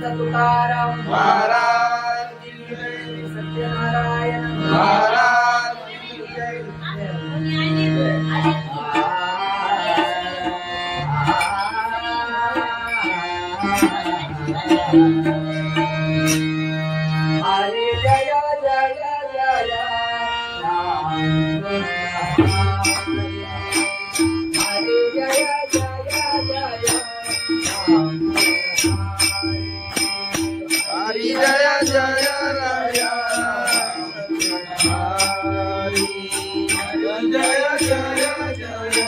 संत तुकाराम महाराज सत्यनारायण महाराज हरे जय जय जय राम हरे जय जय जय राम हरि जय जय राया हरि जय जय जय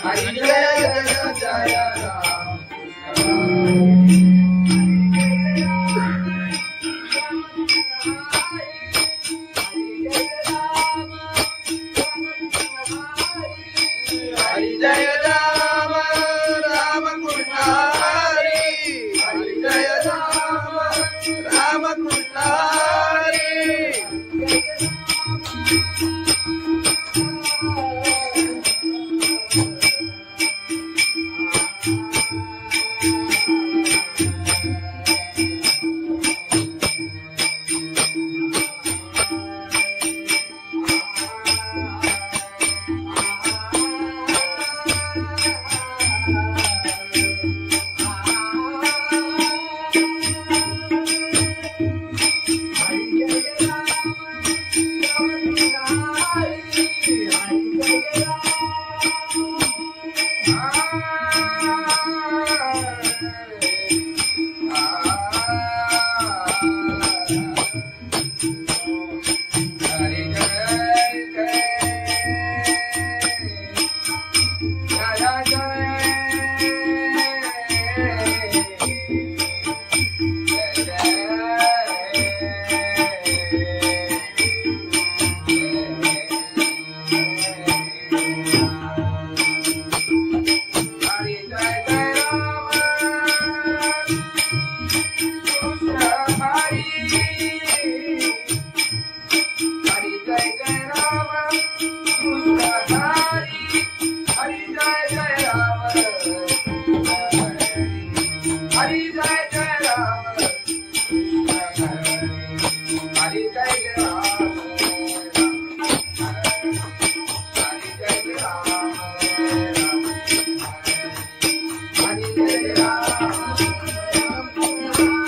हरि जय जय जय राम हरि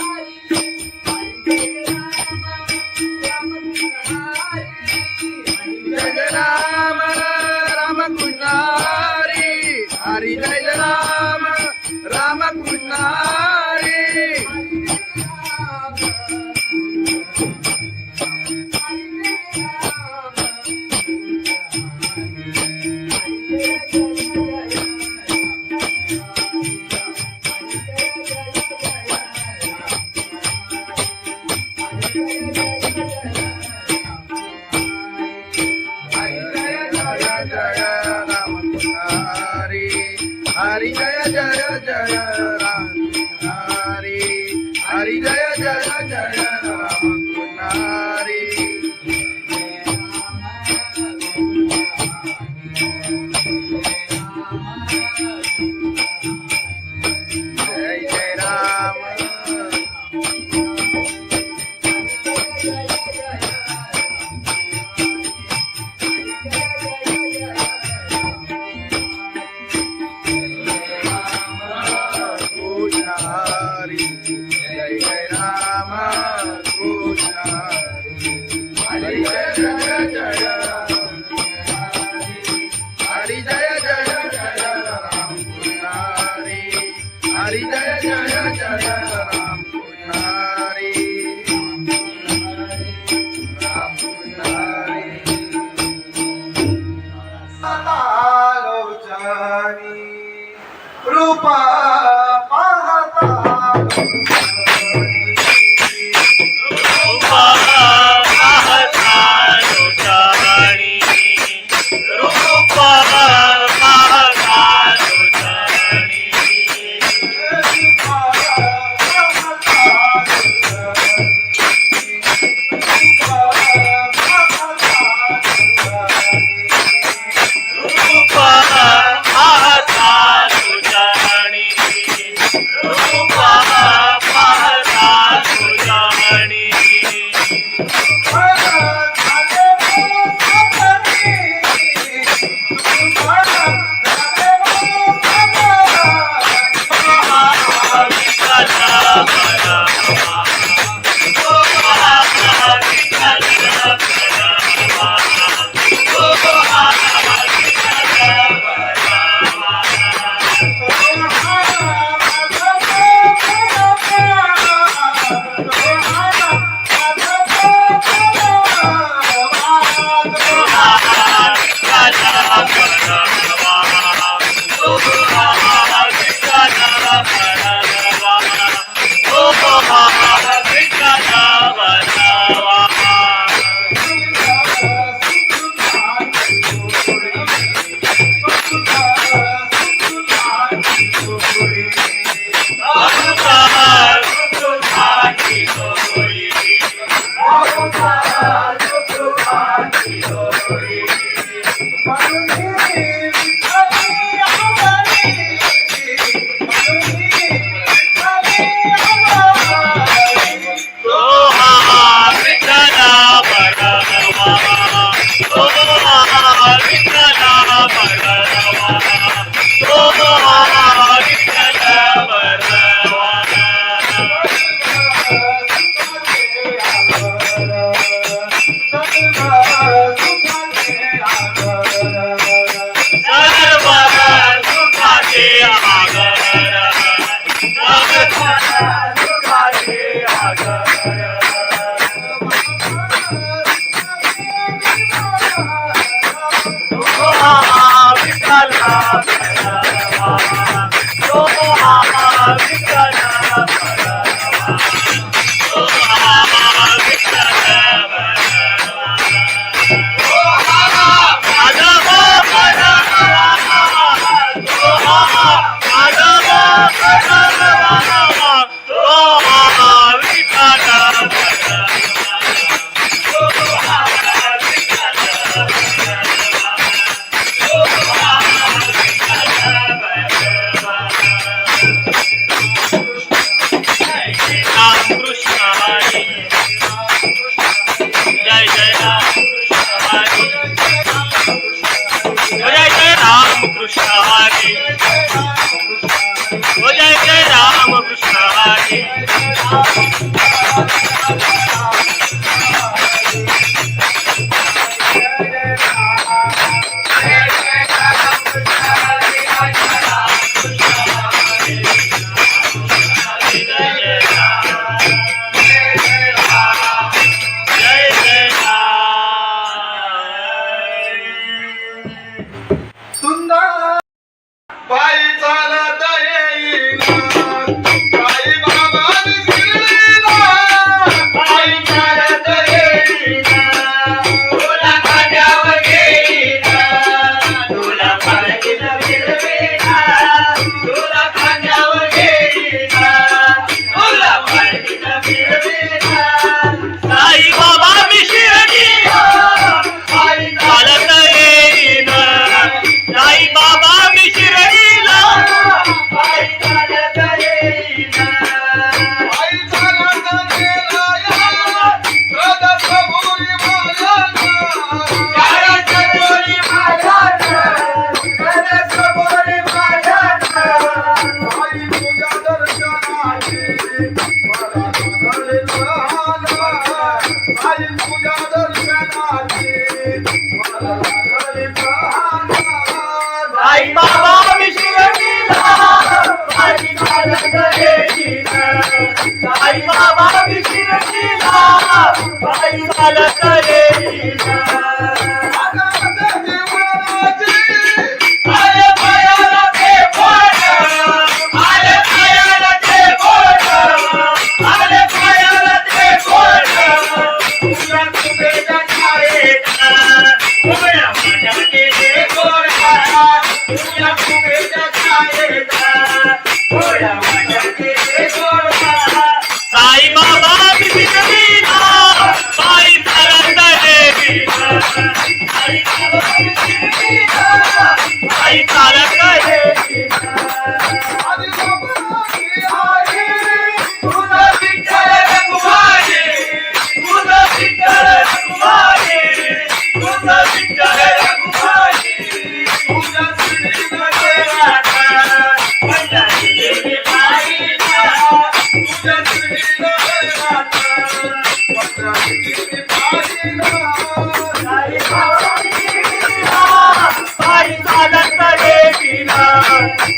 हरि जय जय जय राम हरि हरि जय जय जय राम हरि हरि जय जय जय राम हरि जय जय राम पायी चालत येईना साई बाबा शिर्डीला पायी चालत येईना तुला खांद्यावर घेईना तुला पालखीत फिरवीना तुला खांद्यावर घेईना तुला पालखीत फिरवीना साई बाबा मी शिर्डीला पायी चालत येईना साई बाबा मी शिर्डीला पायी चालत येईना पायी चालत गेला या सदसभोरी माझ्याना सदसभोरी माझ्याना सदसभोरी माझ्याना पायी तुझ्या दर्शनाची मला लागले प्रहाना पायी तुझ्या दर्शनाची मला लागले प्रहाना साई बाबा मी शिर्डीला पायी चालत येईना साई बाबा मी शिर्डीला पायी चालत येईना आले पायाला ते बोट आले पायाला ते बोट आले पायाला ते बोट तुझ्या तुझ्या छायेचा तुझ्या माझ्या ते गोडा तुझ्या तुझ्या छायेचा तुझ्या माझ्या ते गोडा साई बाबा मी शिर्डीला पायी चालत येईना साई बाबा मी शिर्डीला पायी चालत येईना आधी बाबाची आई तुझा विठ्ठल रघुमाई तुझा विठ्ठल रघुमाई तुझा विठ्ठल रघुमाई तुझ्या शिर्डीला गेला माझ्या देवी पायीला तुझ्या शिर्डीला गेला माझ्या देवी पायीला साई बाबा मी शिर्डीला पायी चालत येईना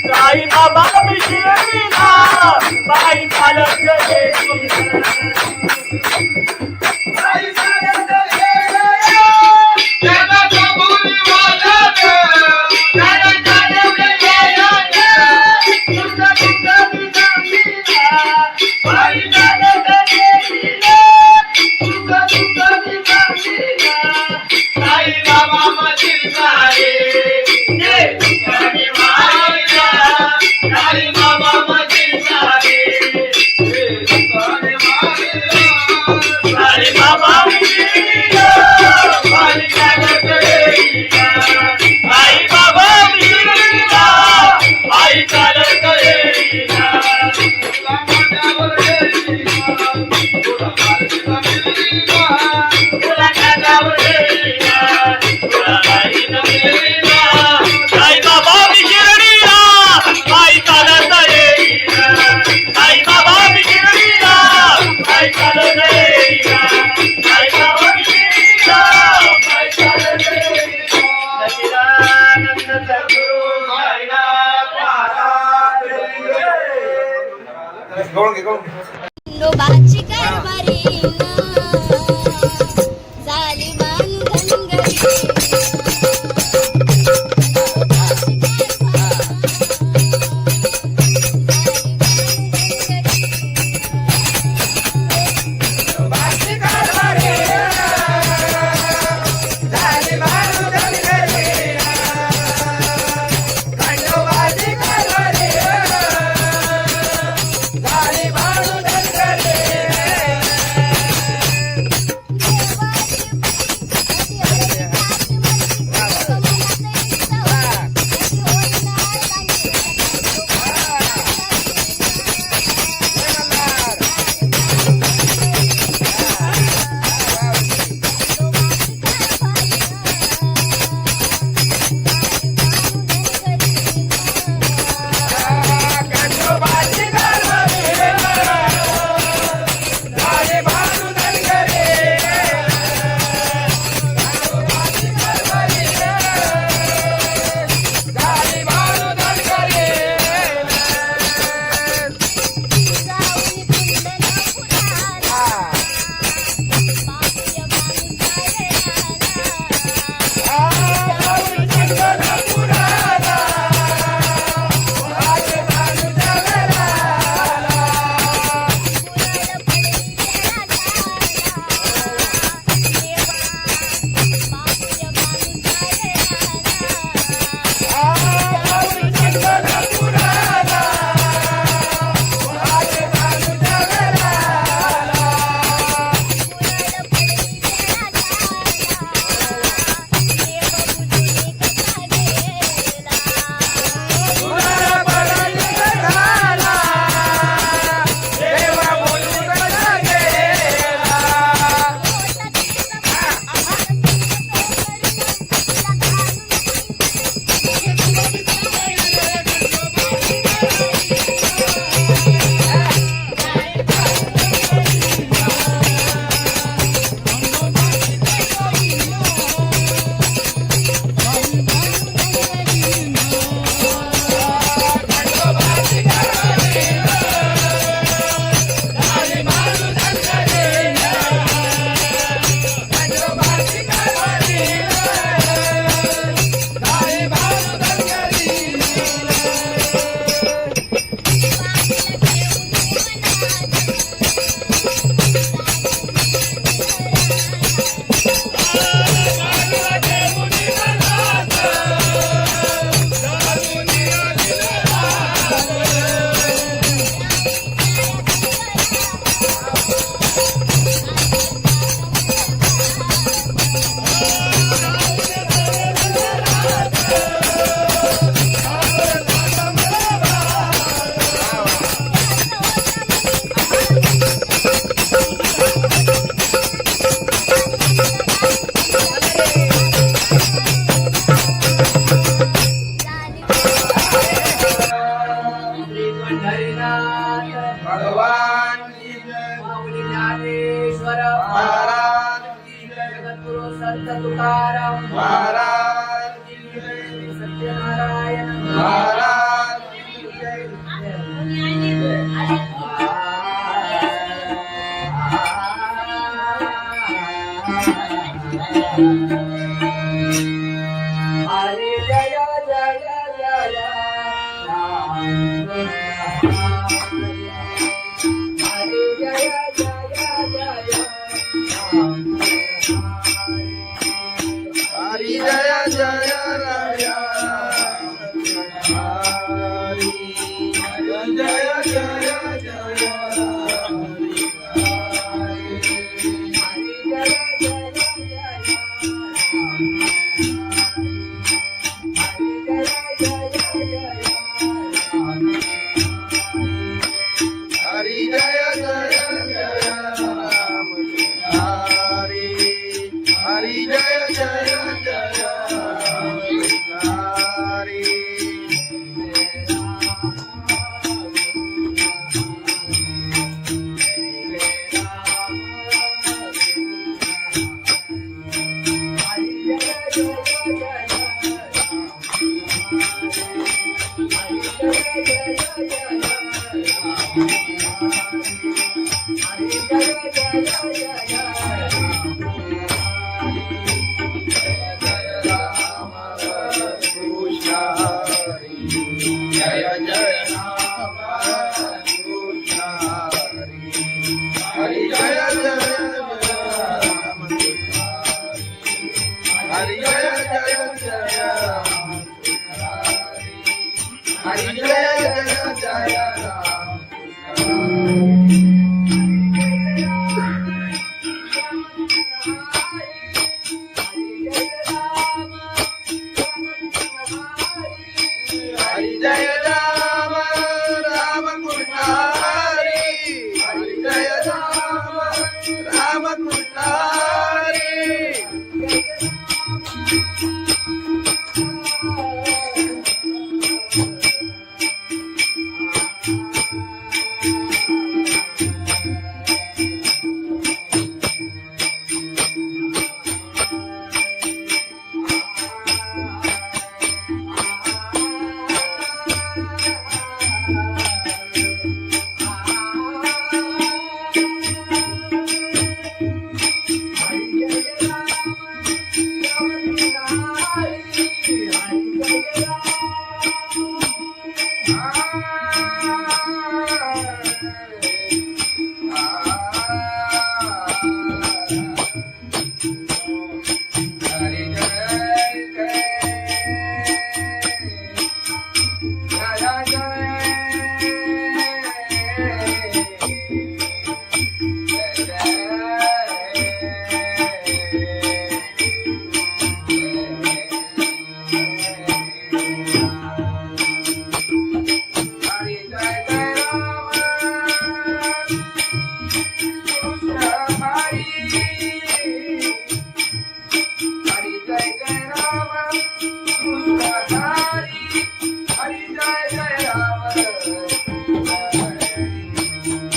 साई बाबा मी शिर्डीला पायी चालत येईना पायी चालत येईना सदसभोरी माझ्याना सदसभोरी माझ्याना तुझा तुझा विचारीला पायी चालत येईना तुझा तुझा विचारीला साई बाबा माझी साई जय तुझी माईला साई बाबा माझी साई जय तुझी माईला खंडोबाची कारभारी झाली बांधनगरी भगवान की जय, माऊली ज्ञानेश्वर महाराज की जय, जगद्गुरु संत तुकाराम महाराज की जय, सत्यनारायण महाराज की जय. हरे जय जय जय राम हरे जय जय जय राम हरी जय जय राया, हरी जय जय जय जय हरे जय जय जय राम कृष्ण हरी जय जय राम कृष्ण हरी जय जय राम कृष्ण हरी जय जय राम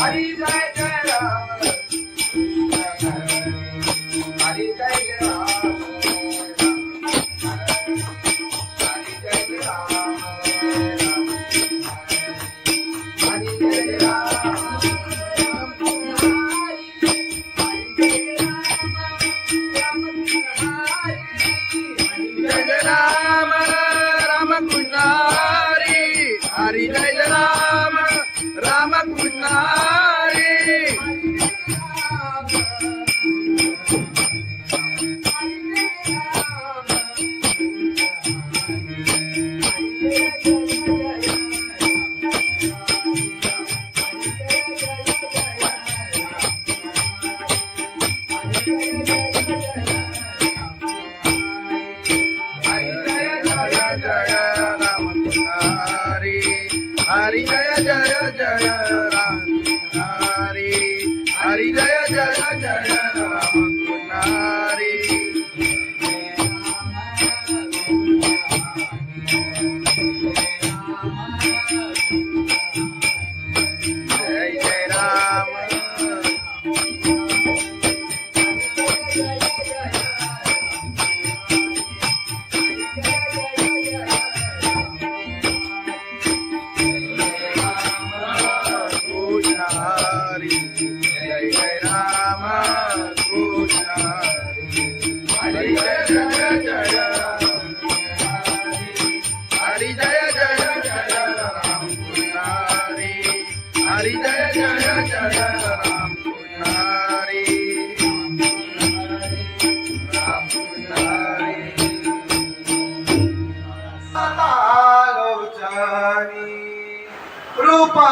हरी जय जय राम हरि जय राम राम कृष्ण हरि हरि जय राम राम कृष्ण हरि हरि जय राम राम कृष्ण हरि हरि जय जय जय राम हरि हरि जय जय जय राम हरि जय जय राम हरि जय जय राम कृष्ण हरि जय जय जय हरि जय जय जय राम कृष्ण हरि जय जय जय राम कृष्ण राम कृष्ण आलोचनी रूपा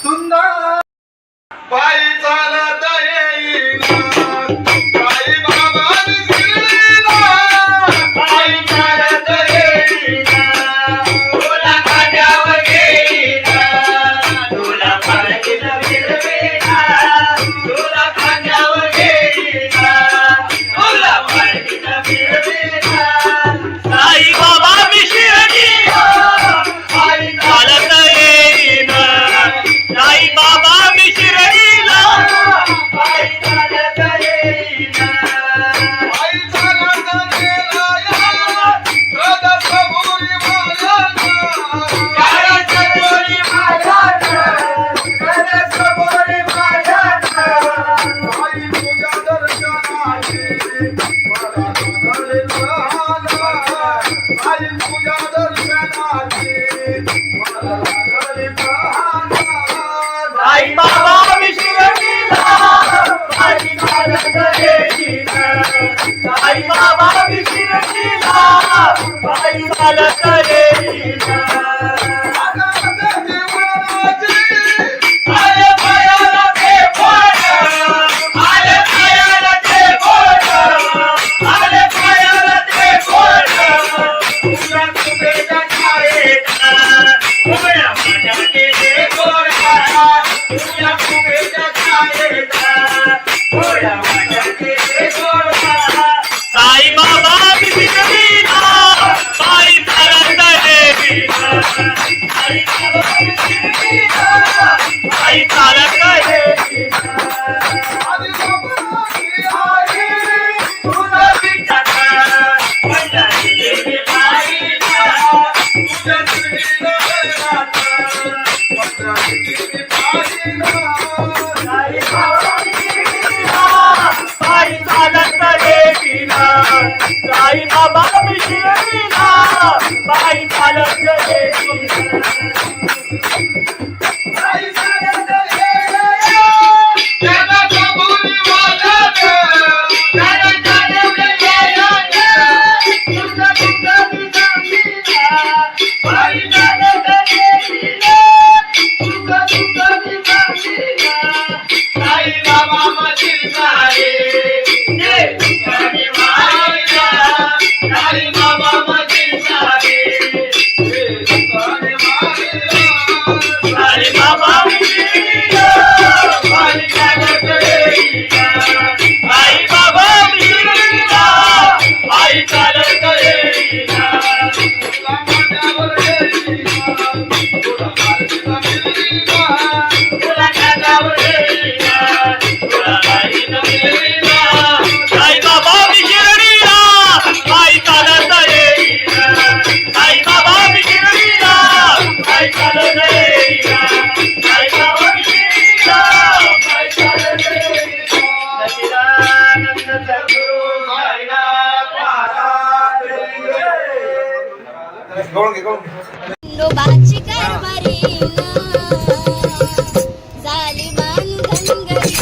सुंदर पायी चालत येईना पायी बाबा दिसलीना पायी चालत येईना तुला खांद्यावर घेईना तुला पालखीत फिरवीना तुला खांद्यावर घेईना तुला पालखीत फिरवीना साई बाबा मी शिर्डीला पायी चालत येईना साई बाबा मी शिर्डीला पायी चालत येईना पायी चालत गेला या गदसबुरी मायाना गदसबुरी मायाना गदसबुरी मायाना पायी तुझ्या दर्शनाची मला लागले लहाना पायी तुझ्या दर्शनाची मला लागले लहाना साई बाबा मी शिर्डीला पायी चालत येईना साई बाबा मी शिर्डीला पायी चालत येईना आले पायाला ते बोट आले पायाला ते बोट आले पायाला ते बोट तुझ्या कुबेच्या छायेत उभ्या माझ्याचे ते गोरा तुझ्या कुबेच्या छायेत उभ्या माझ्याचे ते गोरा साई बाबा मी शिर्डीला पायी चालत येईना साई बाबा मी शिर्डीला पायी चालत येईना आधी बाबाची आई तुझा विचार पंढरी गेली पायीला तुझ्या शिर्डीला पंढरी गेली पायीला साई बाबा मी शिर्डीला पायी चालत येईना साई बाबा मी शिर्डीला पायी चालत येईना पायी चालत येईना त्याला कबुली वाला त्याला चालवले यायला तुझा तुझा सांगीला पायी चालत येईना तुझा तुझा सांगीला साई बाबा माझी सारे ये तुझी माईला साई बाबा माझी सारे ये तुझी माईला साई बाबा मी शिर्डीला पायी चालत येईना साई बाबा मी शिर्डीला पायी चालत येईना तुला माझ्यावर येईना तुला पालखीला मिळवीना तुला खांद्यावर येईना तुला पालखीला मिळवीना साई बाबा मी शिर्डीला पायी चालत येईना साई बाबा मी शिर्डीला पायी चालत येईना साई बाबा मी शिर्डीला पायी चालत येईना सच्चिदानंद सद्गुरु साईनाथ महाराज की जय. खंडोबाची कारभारी झाली बांधनगरी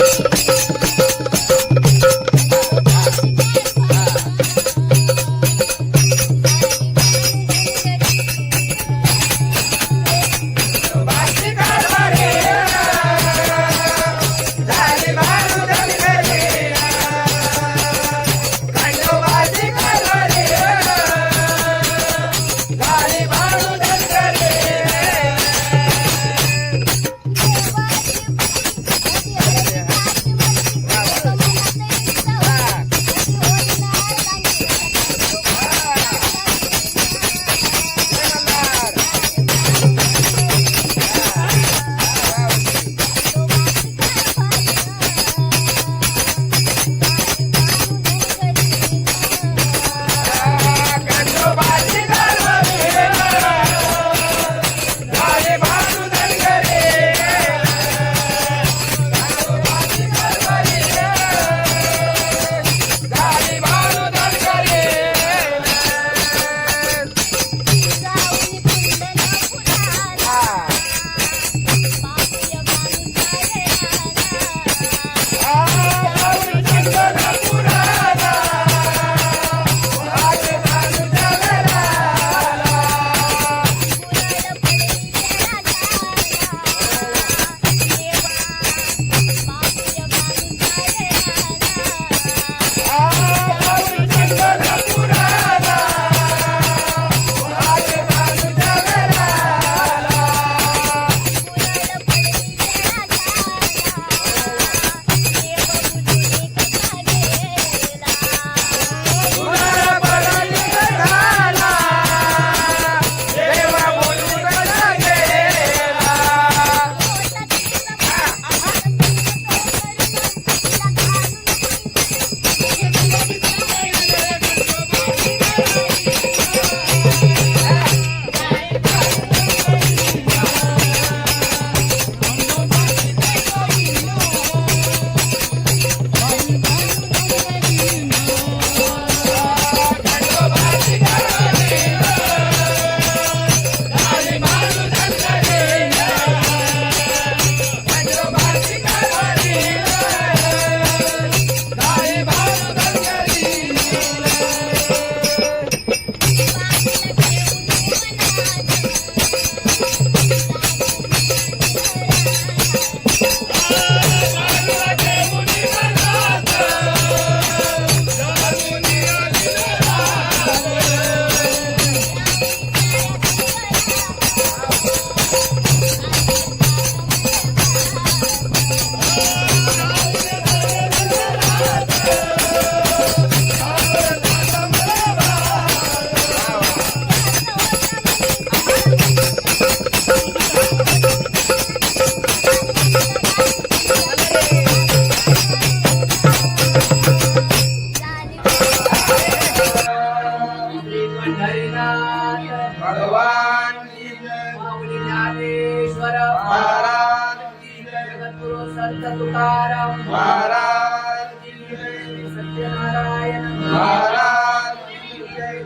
संत तुकाराम महाराज की जय. सत्यनारायण महाराज की जय.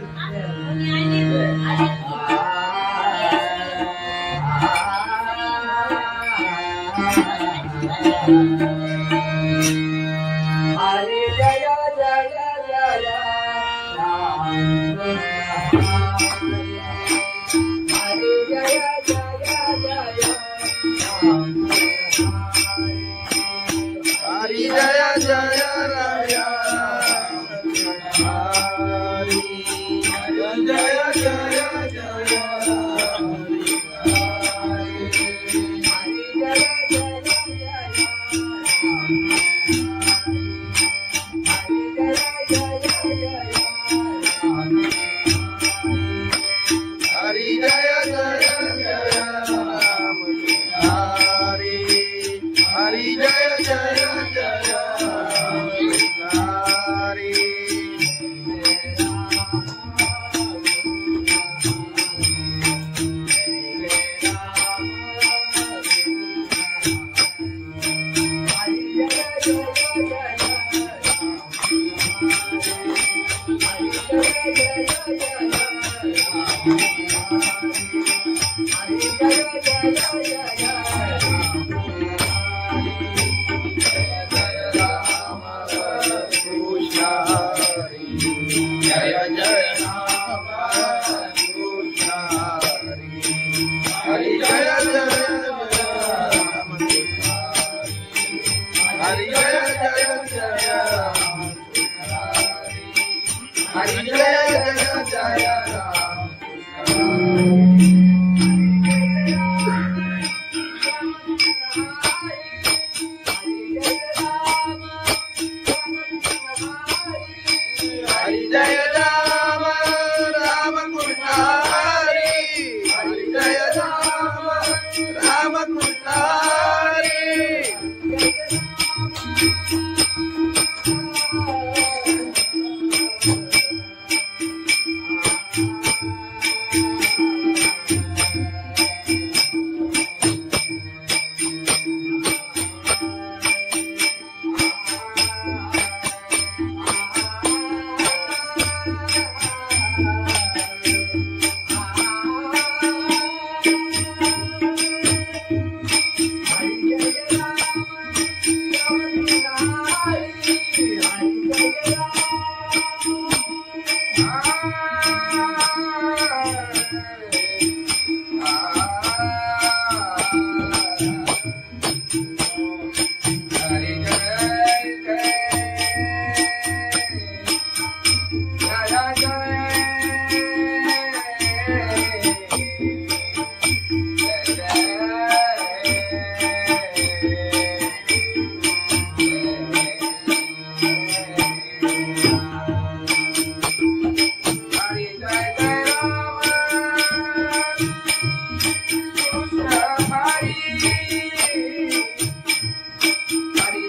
हरे जय जय जय राम हरे जय जय जय राम हरी जय जय राय. हरी जय जय जय हरी जय जय जय राम. हरी हरी जय जय जय हरी.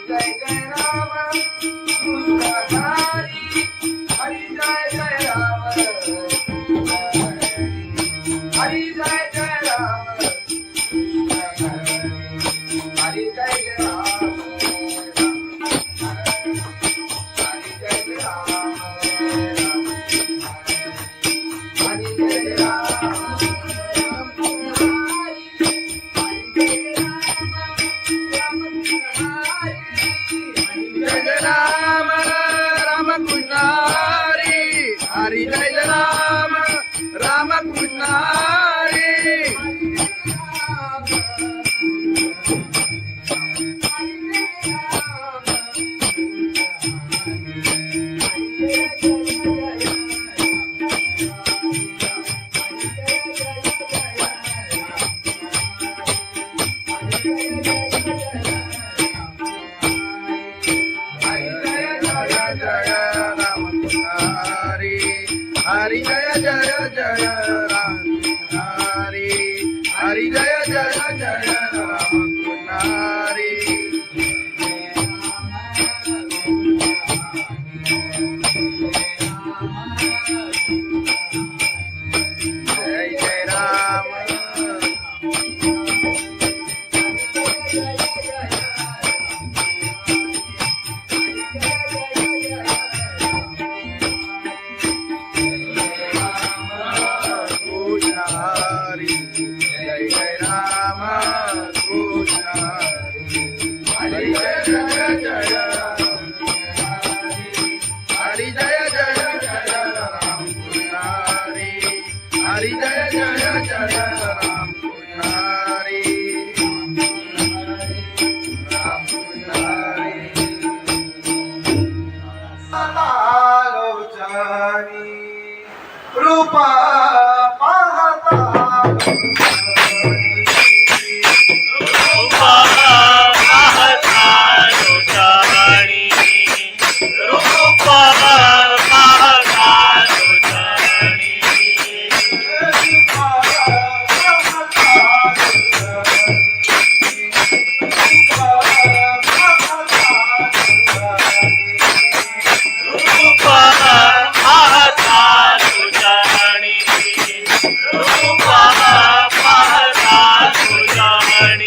जय जय राम कृष्ण हरि. हरि जय जय राम. हरि जय जय जय राम. हरि जय जय जय राम. हरि जय राम राम कृष्ण हरि. हरि जय राम राम कृष्ण हरि. हरि जय जय जय राम हरि हरि जय जय जय राम हरि जय जय राम रूपा पाहता रूपा पाहता लोटाणी रूपा पाहता लोटाणी रूपा पाहता लोटाणी रूपा पाहता लोटाणी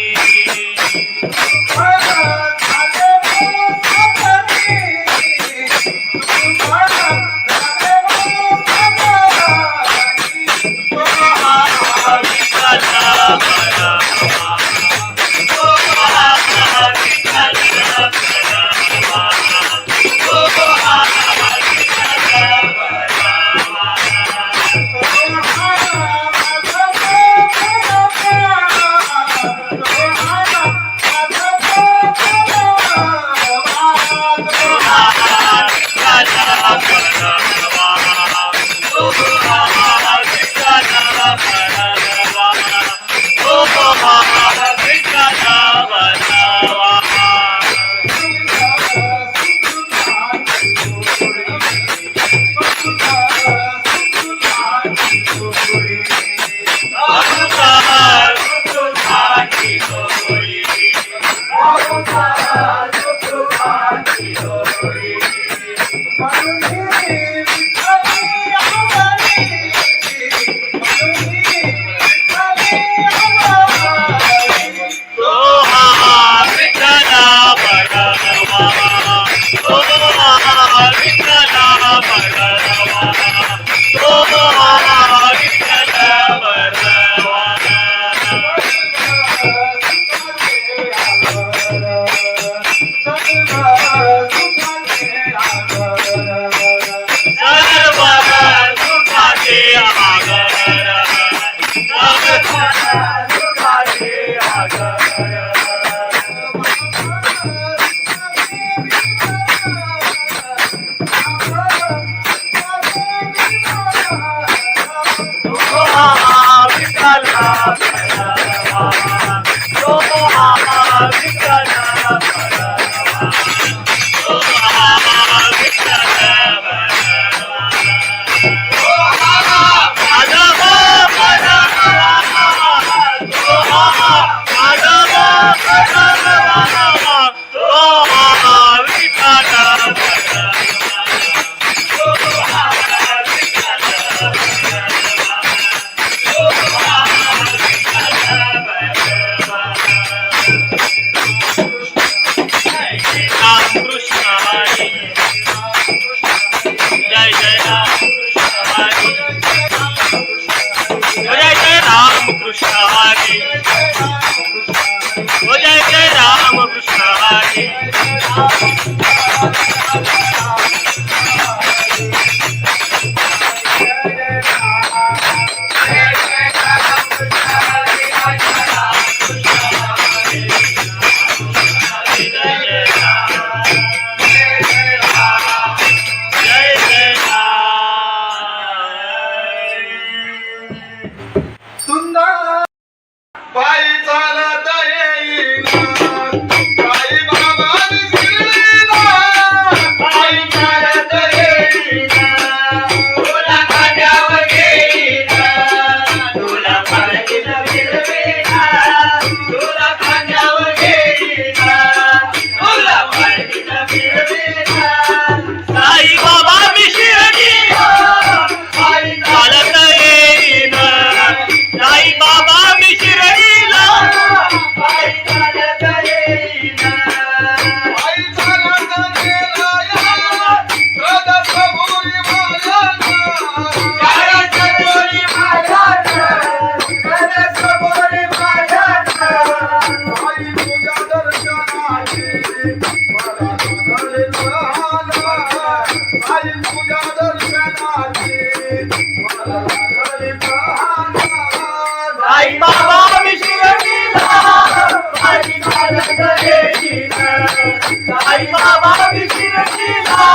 साई साई बाबा शिर्डीला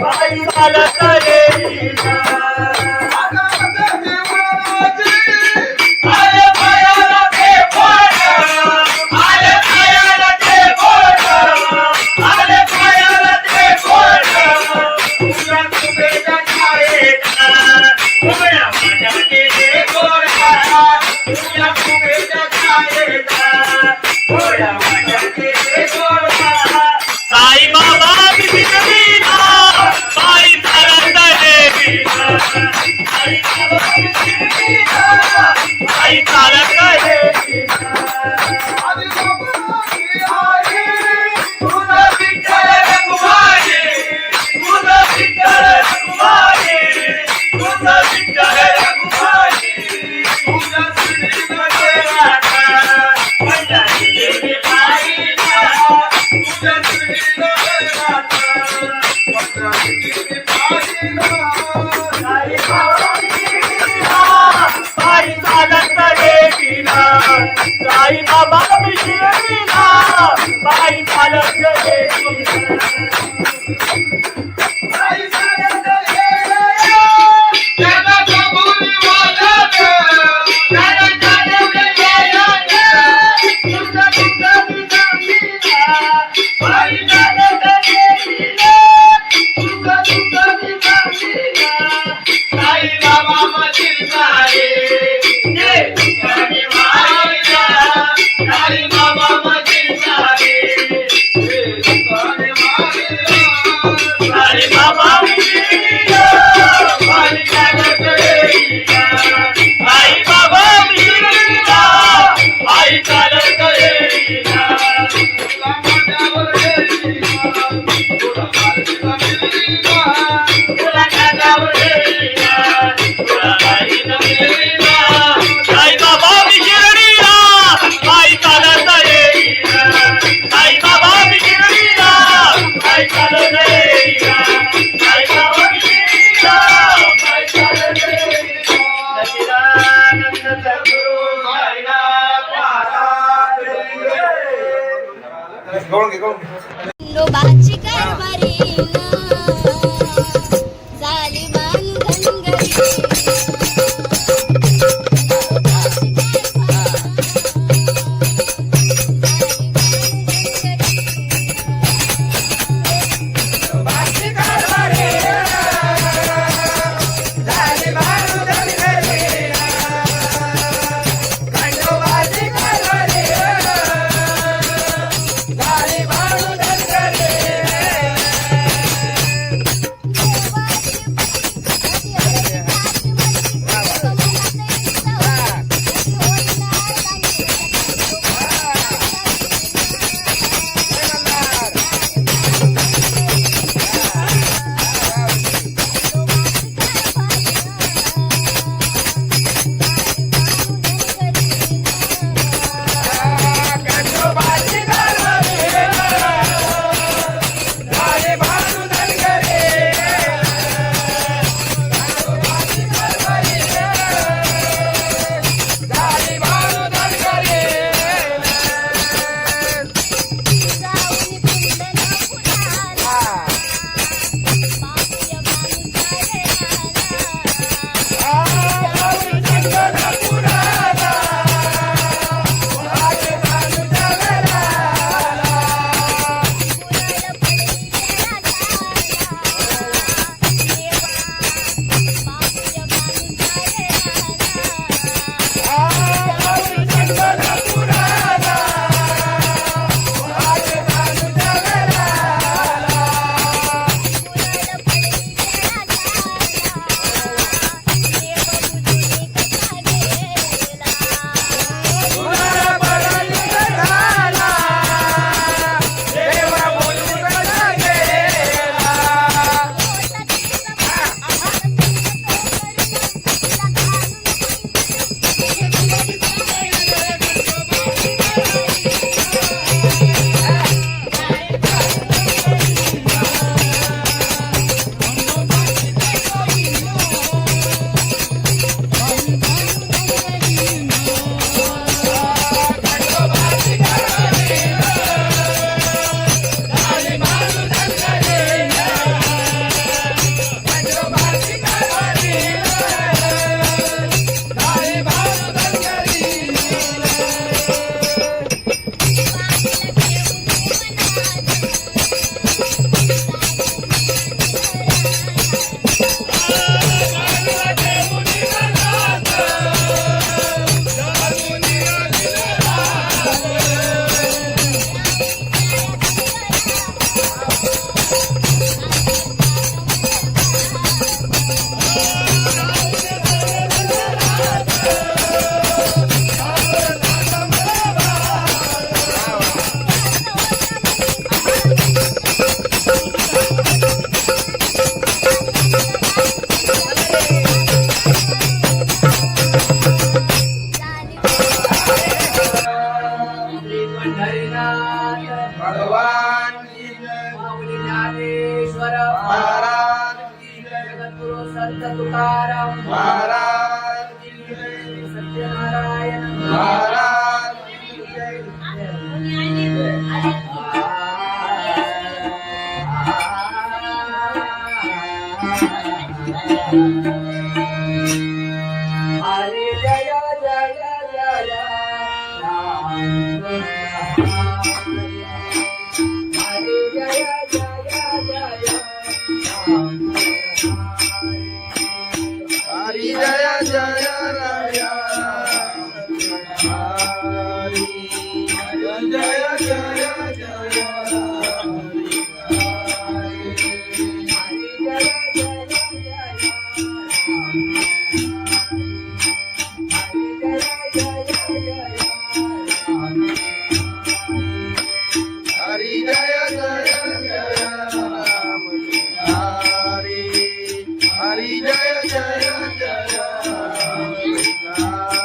पायी चालत येईना आले पायाला ते बोट आले पायाला ते बोट आले पायाला ते बोट तुझ्या तुझ्या छायेचा उघड्या माझ्या केले गोडा तुझ्या तुझ्या छायेचा उघड्या माझ्या केले गोडा साई बाबा शिर्डीला पायी चालत येईना साई बाबा शिर्डीला पायी चालत येईना तुझा विठ्ठल रघुमाई तुझा विठ्ठल रघुमाई तुझा विठ्ठल रघुमाई तुझा श्रीमध्ये राधा पंढरीचे पायीला तुझा श्रीमध्ये राधा पंढरीचे पायीला साई बाबा शिर्डीला पायी चालत येईना साई बाबा शिर्डीला पायी चालत येईना पायी चालत येईना त्याला कबुली वाजत त्याला चालवलं येईना तुझा तुझा सांगीला पायी चालत येईना तुझा तुझा सांगीला साई बाबा मधील सारे जे तुझ्याने वाहिला साई बाबा मधील सारे जे तुझ्याने वाहिला साई बाबा शिर्डीला पायी चालत येईना साई बाबा शिर्डीला पायी चालत येईना तुला माझ्यावर येईना तुला माझ्यावर येईना तुला माझ्यावर येईना तुला माझ्यावर येईना साई बाबा शिर्डीला पायी चालत येईना साई बाबा शिर्डीला पायी चालत येईना साई बाबा शिर्डीला पायी चालत येईना सच्चिदानंद सद्गुरु साईनाथ महाराज खंडोबाची कारभारी झाली बांधन घरी तुकाराम महाराज की जय. सत्यनारायण महाराज की जय. हरे जय जय जय राम हरे जय जय जय राम हरी जय जय राया. हरी जय जय जय हरी जय जय जय राम. हरी हरी जय जय जय राम.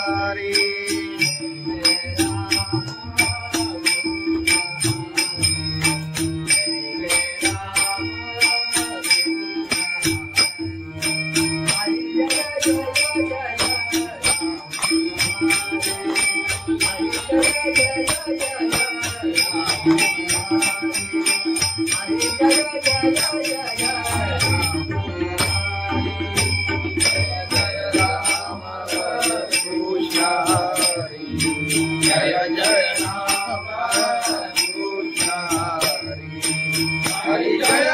हरी कृष्ण हरी जय जय राम कृष्ण हरी. हरी जय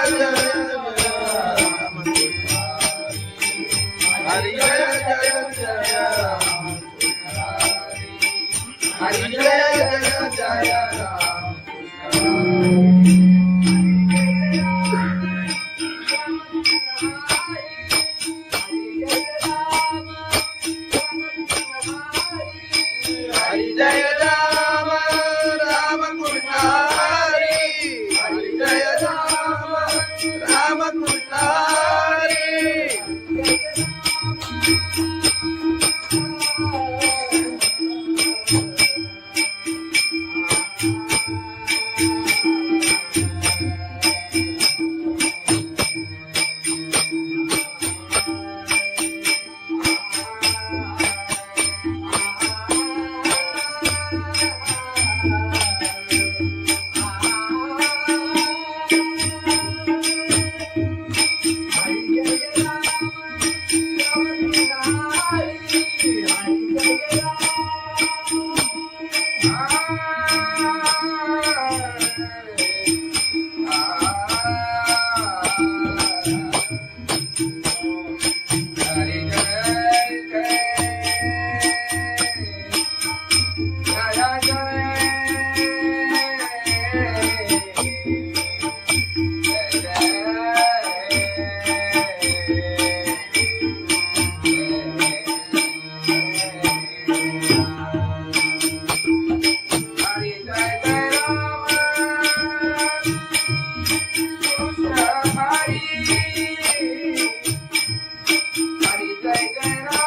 जय राम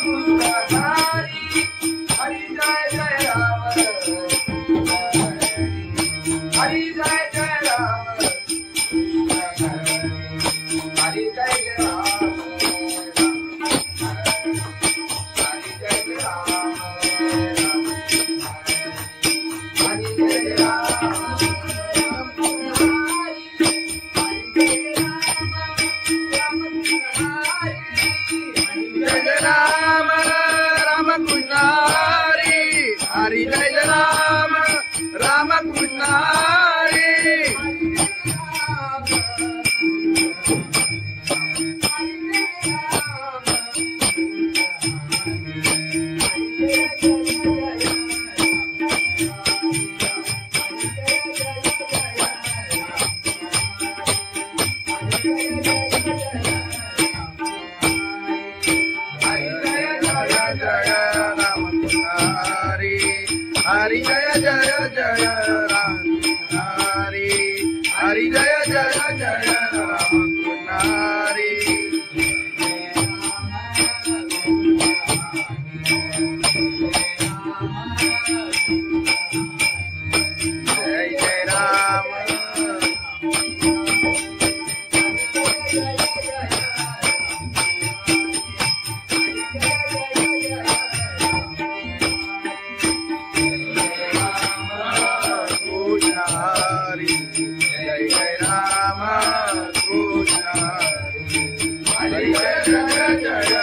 कृष्ण हरी जय जय जय राम. हरी जय जय जय राम. हरी जय राम राम कृष्ण हरी. हरी जय राम राम कृष्ण हरी. हरी जय राम राम कृष्ण हरी. हरी जय जय जय राम हरी. हरी जय जय जय राम हरी. जय जय राम. जय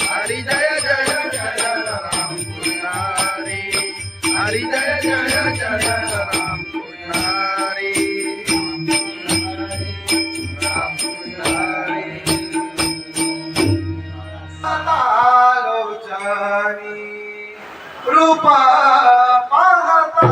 हरी जय जय जय राम कृष्ण हरी हरी जय जय जय राम कृष्ण हरी राम कृष्ण हरी लोचनी रूपा पाहता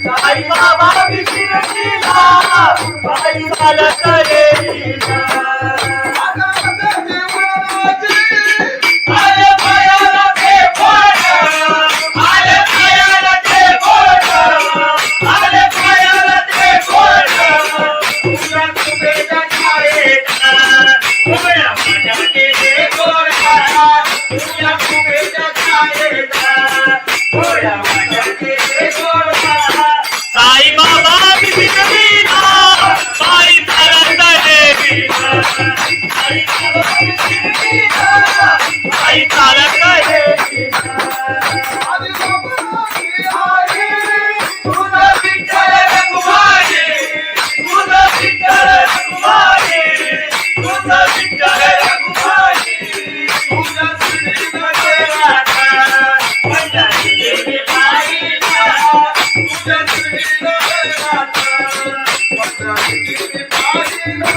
साई बाबा शिर्डीला पायी चालत येईना आले पायाला ते बोट आले पायाला ते बोट आले पायाला ते बोट तुझ्या तुझ्या छायेला उभ्या माझ्या गेले गोरा तुझ्या तुझ्या छायेला उभ्या माझ्या गेले गोरा साई बाबा शिर्डीला पायी चालत येईना साई बाबा शिर्डीला पायी चालत येईना तुझा विठ्ठल रघुमाई तुझा विठ्ठल रघुमाई तुझा विठ्ठल रघुमाई तुझा श्रीनगर राधा पंढरी गेली पायीला तुझा श्रीनगर राधा पंढरी गेली पायीला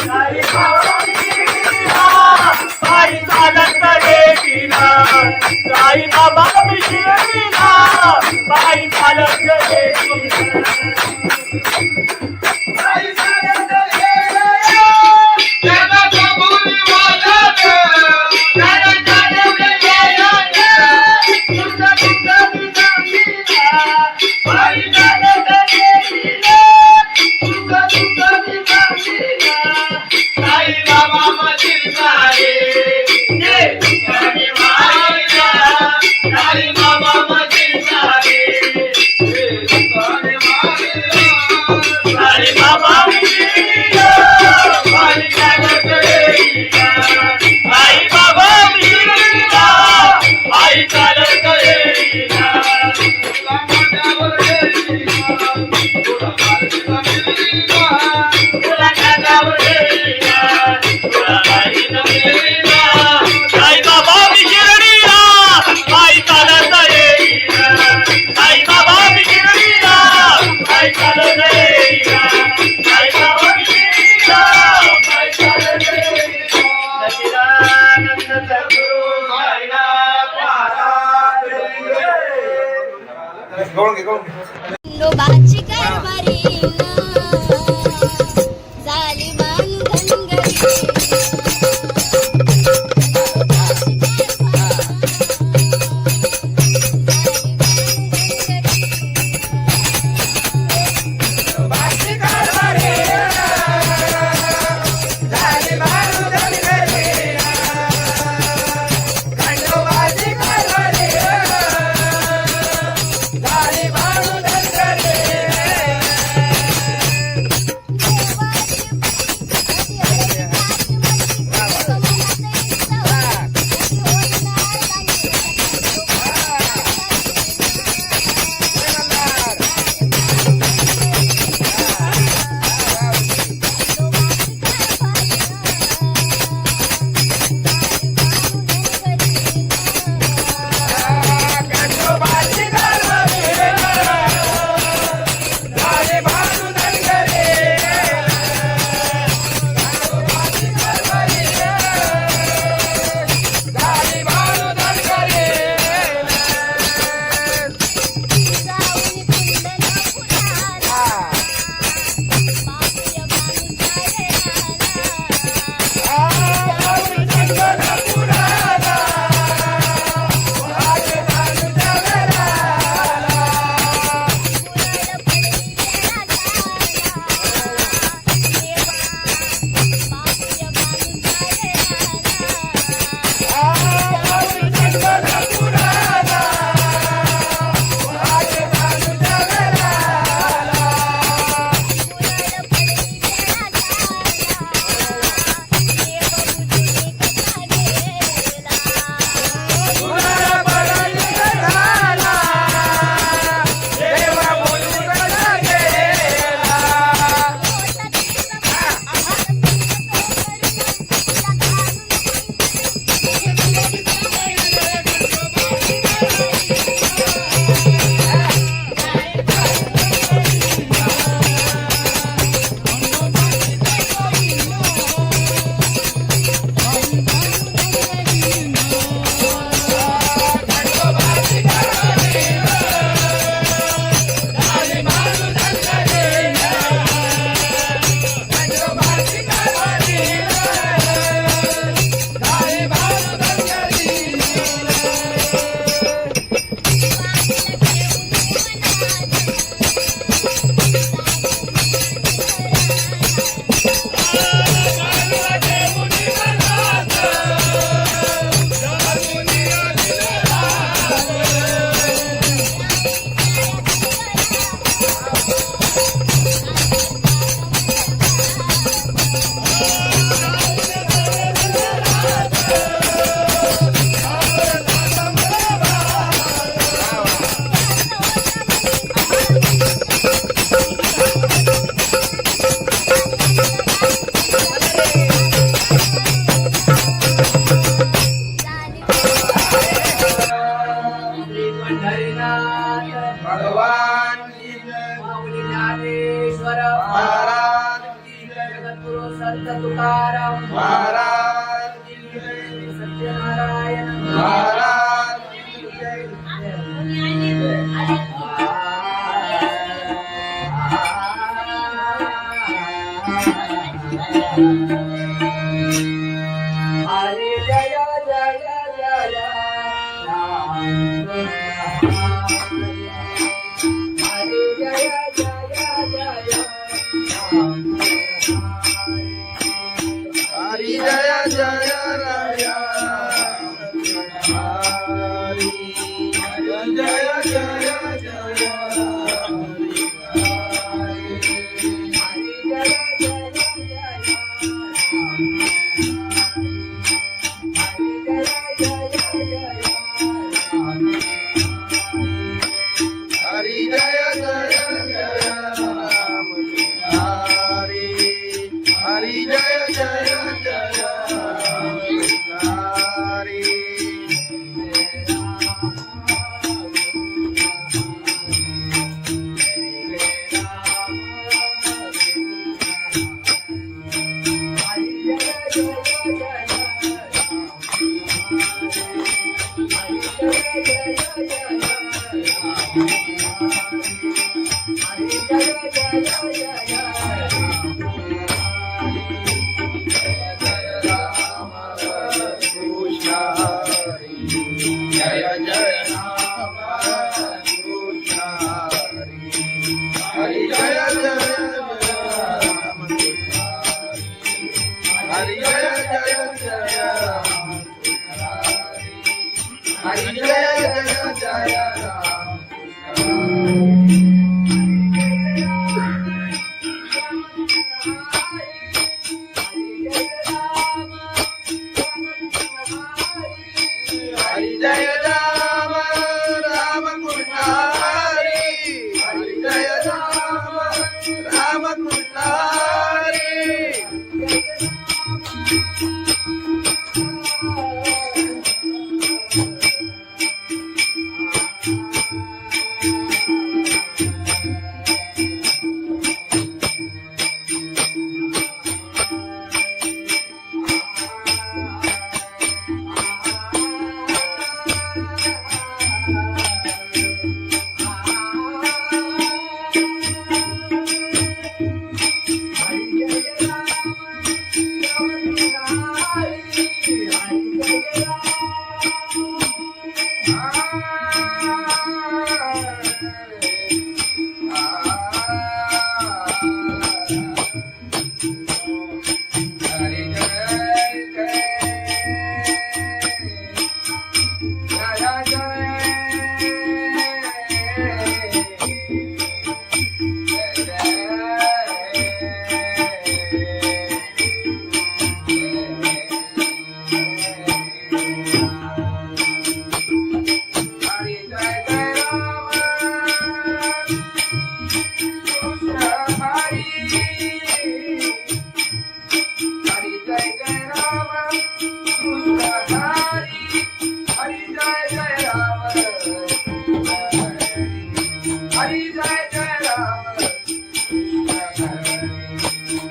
साई बाबा शिर्डीला पायी चालत येईना साई बाबा शिर्डीला पायी चालत येईना साई चालत येईना त्याला कबुली वाजत त्याला चालवले येईना तुझा तुझा सांगीला पायी चालत येईना तुझा तुझा सांगीला साई बाबा मशील सारे ये तुझे माईला साई बाबा मशील सारे ये तुझे माईला साई बाबा शिर्डीला पायी चालत येईना साई बाबा शिर्डीला पायी चालत येईना तुला माझ्यावर येईना तुला माझ्यावर येईना तुला माझ्यावर येईना तुला माझ्यावर येईना साई बाबा शिर्डीला पायी चालत येईना साई बाबा शिर्डीला पायी चालत येईना साई बाबा शिर्डीला पायी चालत येईना सच्चिदानंद सद्गुरु साईनाथ महाराज खंडोबाची कारभारी झाली बांधनगरी हरे जय जय जय राम हरे जय जय जय राम हरि जय जय राया हरि जय जय जय हरि जय जय जय राम हरि हरि जय जय जय हरि कृष्ण हरि जय जय राम कृष्ण हरि जय जय राम हरि जय जय जय राम हरि जय जय जय राम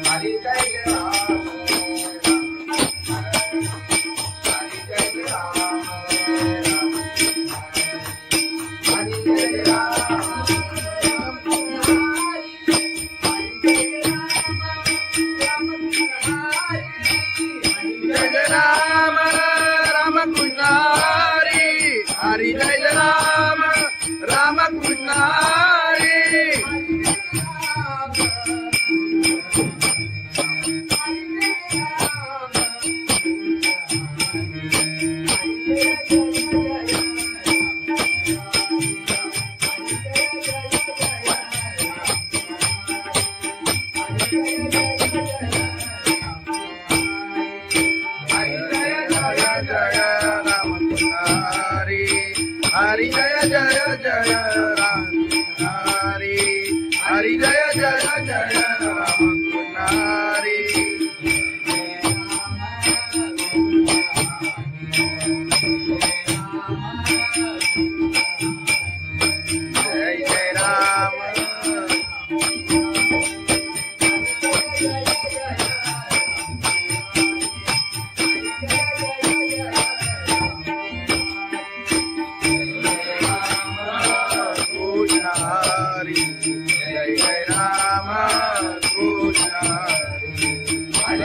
हरि जय राम राम कृष्ण हरि हरि जय राम राम कृष्ण हरि हरि जय राम राम कृष्ण हरि हरि जय जय जय राम हरि हरि जय जय जय राम हरि जय जय राम हरि जय जय राम कृष्ण हरि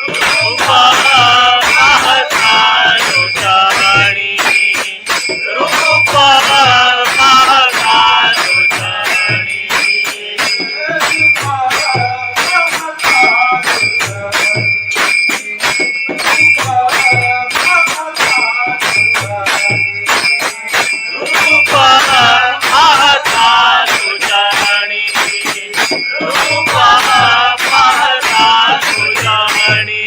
रूपा पाहता तुझ्याणी रूपा पाहता तुझ्याणी रूपा पाहता तुझ्याणी रूपा पाहता तुझ्याणी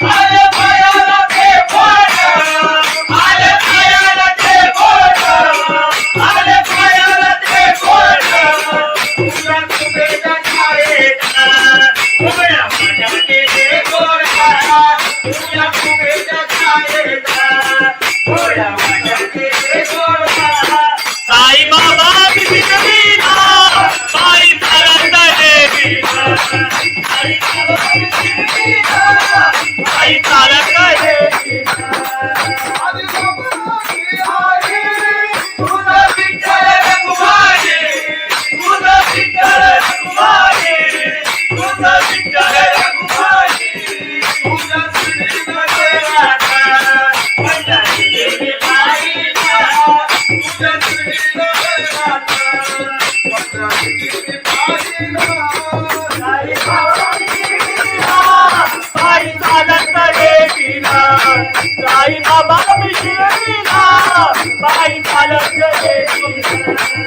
अरे साई बाबा शिर्डीला पायी चालत गेली.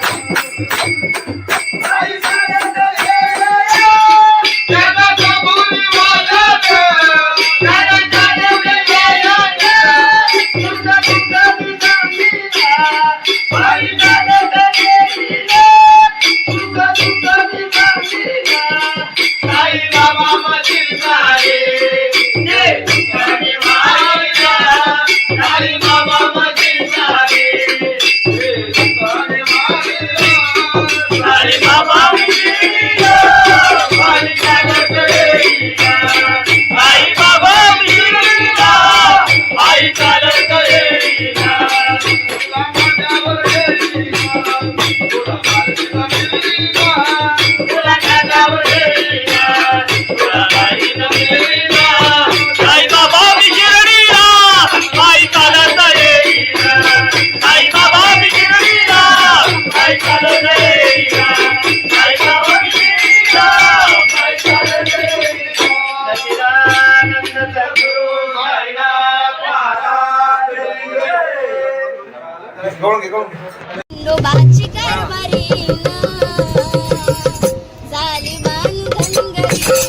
खंडोबाची कारभारी झाली बांधन घरी.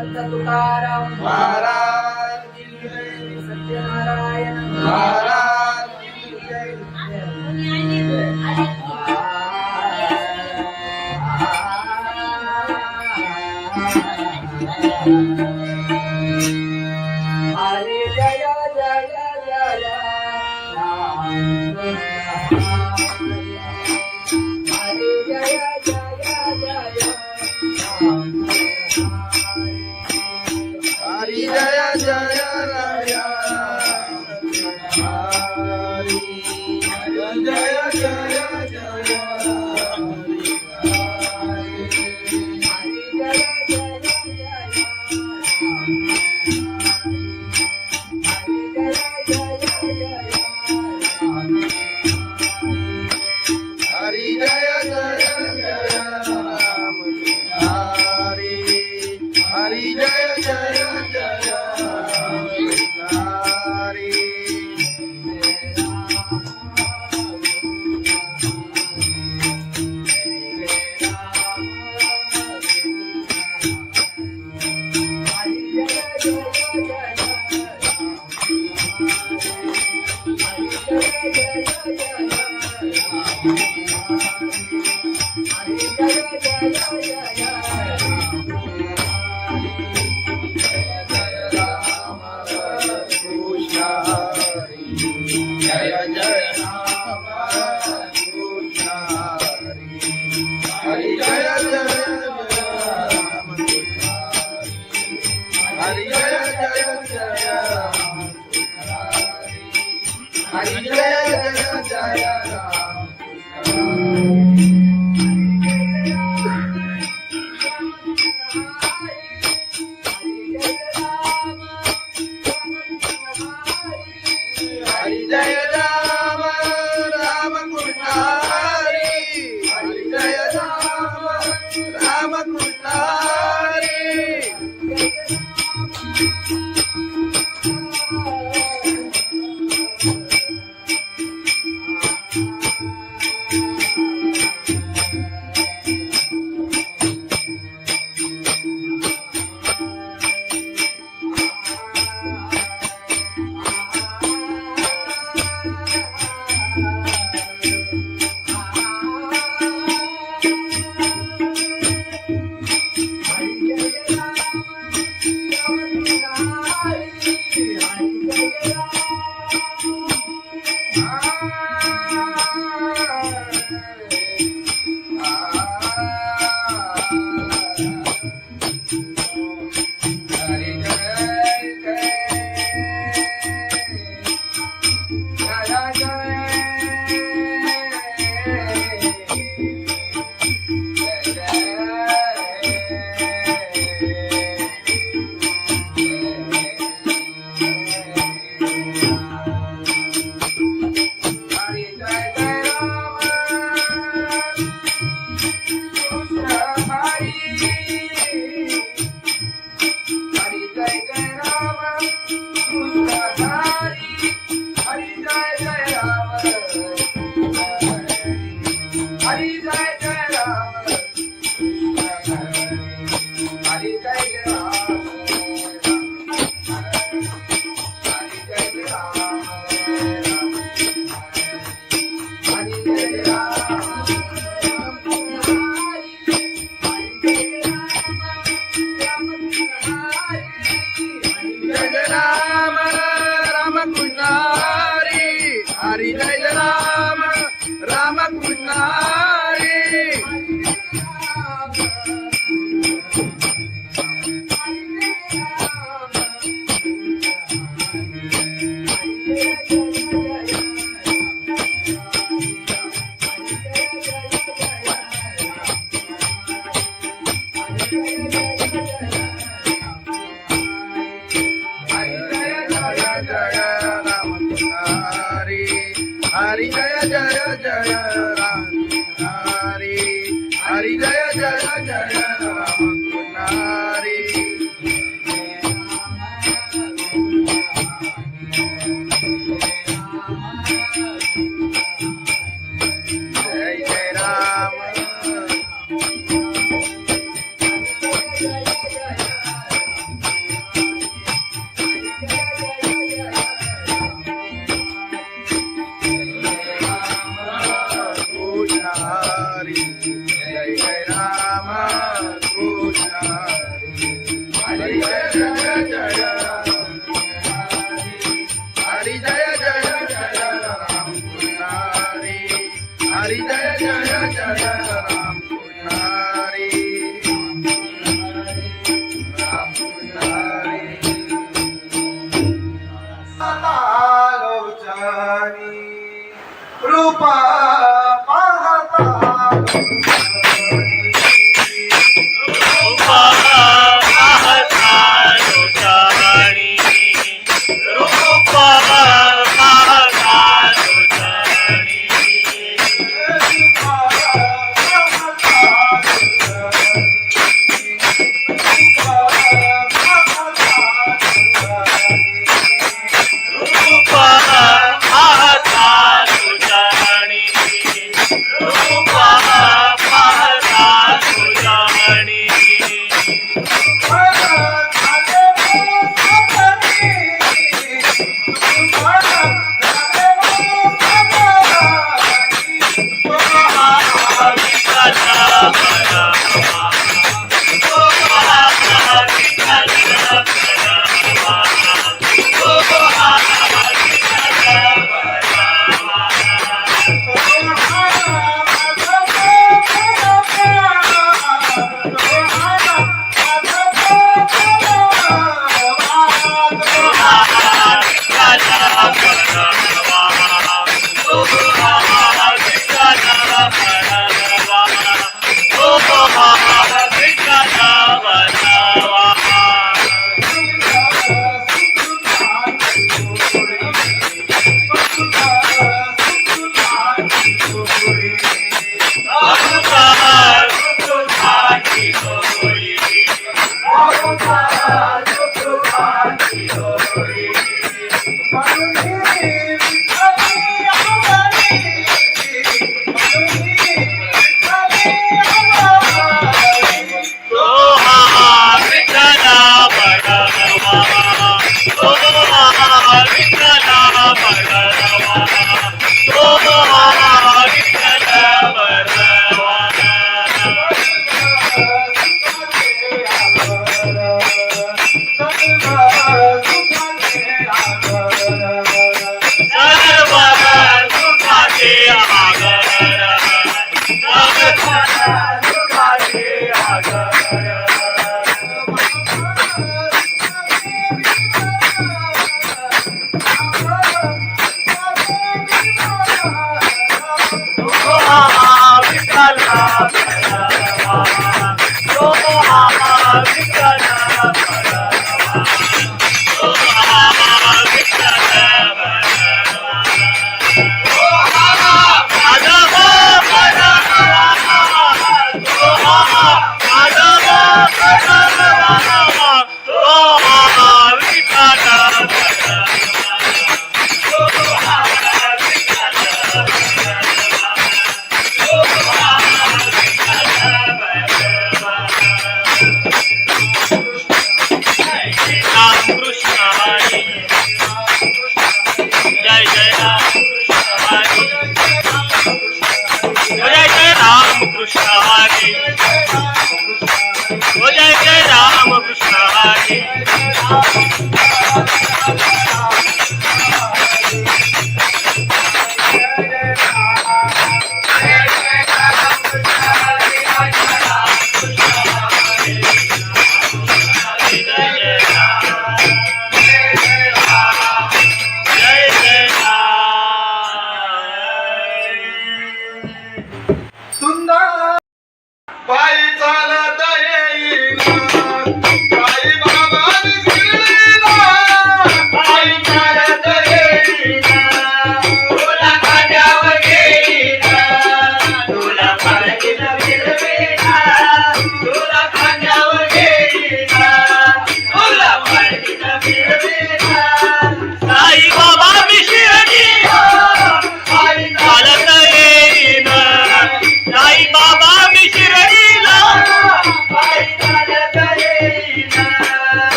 समर्थ तुकाराम महाराज की जय. सत्यनारायण महाराज की जय. हरे जय जय जय राम हरे जय जय जय राम हरी जय जय राय. हरी जय जय जय हरी जय जय जय राम. हरी हरी जय जय जय हरी. जय जय राम कृष्ण हरि. हरि जय जय राम कृष्ण हरि. जय जय राम हरि. जय जय राम. हरि जय राम राम कृष्ण हरि. हरि जय राम राम कृष्ण हरि. हरी जय राम राम कृष्ण हरी. हरि जय जय जय राम हरि. हरि जय जय जय राम हरि. जय जय राम. हरी जय जय जय राम पुजारी राम पुजारी लोचनी रूपा पाहता रूपा पाहता लोचनी रूपा पाहता लोचनी रूपा पाहता लोचनी रूपा पाहता लोचनी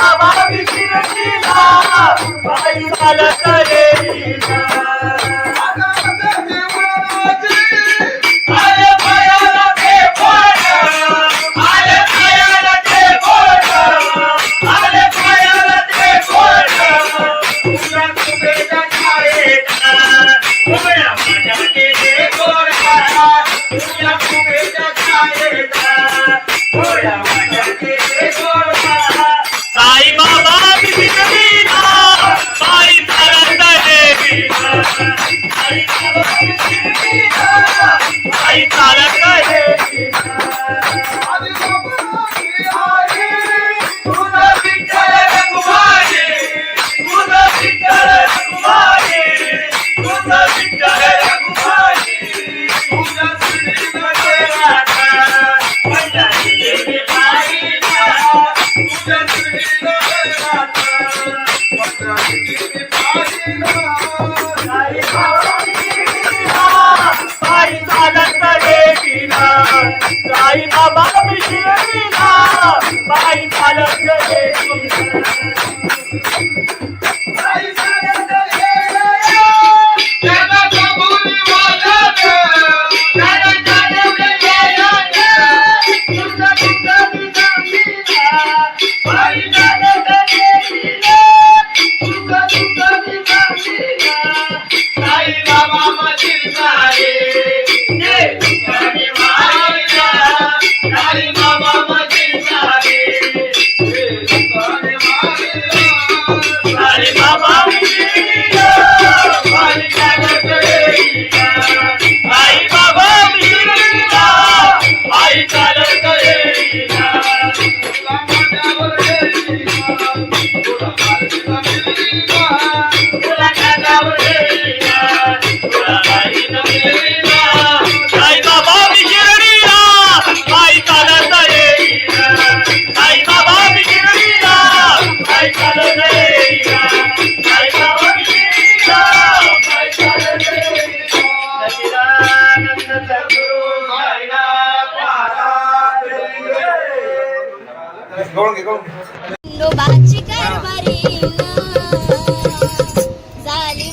बाबा शिर्डीला पायी चालत येईना आले पायाला ते बोट आले पायाला ते बोट आले पायाला ते बोट तुझ्या कुबेच्या छायेत उभ्या माझ्या केले गोरा तुझ्या कुबेच्या छायेत उभ्या माझ्या केले गोरा साई बाबा शिर्डीला पायी चालत येईना साई बाबा शिर्डीला पायी चालत येईना तुझं विठ्ठल रघुमाई तुझं विठ्ठल रघुमाई तुझं विठ्ठल रघुमाई तुझ्या श्रीमध्ये राधा माझ्या देवी बाईला तुझ्या श्रीमध्ये राधा माझ्या देवी बाईला साई बाबा शिर्डीला पायी चालत येईना साई बाबा शिर्डीला पायी चालत येईना पायी चालत येईना त्याला कबुली वाजत त्याला जाणवलं येईना तुझं तुझं सांगितला पायी चालत येईना तुझं तुझं सांगितला साई बाबा मशील साई जे तुझ्याने मारिला साई बाबा मशील साई जे तुझ्याने मारिला साई बाबा शिर्डीला पायी चालत येईना साई बाबा शिर्डीला पायी चालत येईना तुला माझ्यावर येईना तुला माझ्यावर येईना तुला माझ्यावर येईना तुला माझ्यावर येईना साई बाबा शिर्डीला पायी चालत येईना साई बाबा शिर्डीला पायी चालत येईना साई बाबा शिर्डीला पायी चालत येईना सच्चिदानंद सद्गुरु साईनाथ महाराज खंडोबाची कारभारी झाली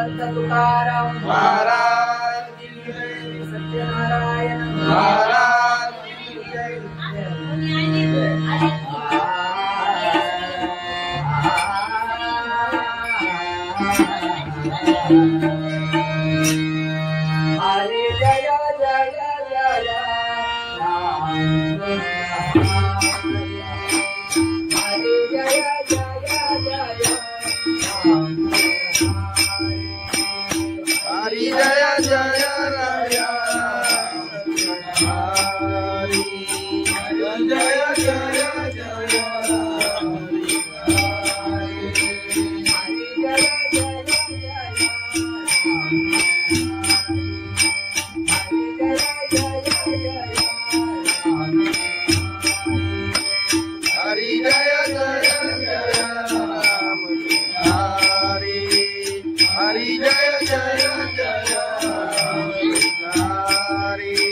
संत तुकाराम महाराज की जय. सत्यनारायण महाराज की जय. हरे जय जय जय राम हरे जय जय जय राम हरि जय जय राया. हरि जय जय जय हरि जय जय जय राम. हरि हरि जय जय जय राम. हरि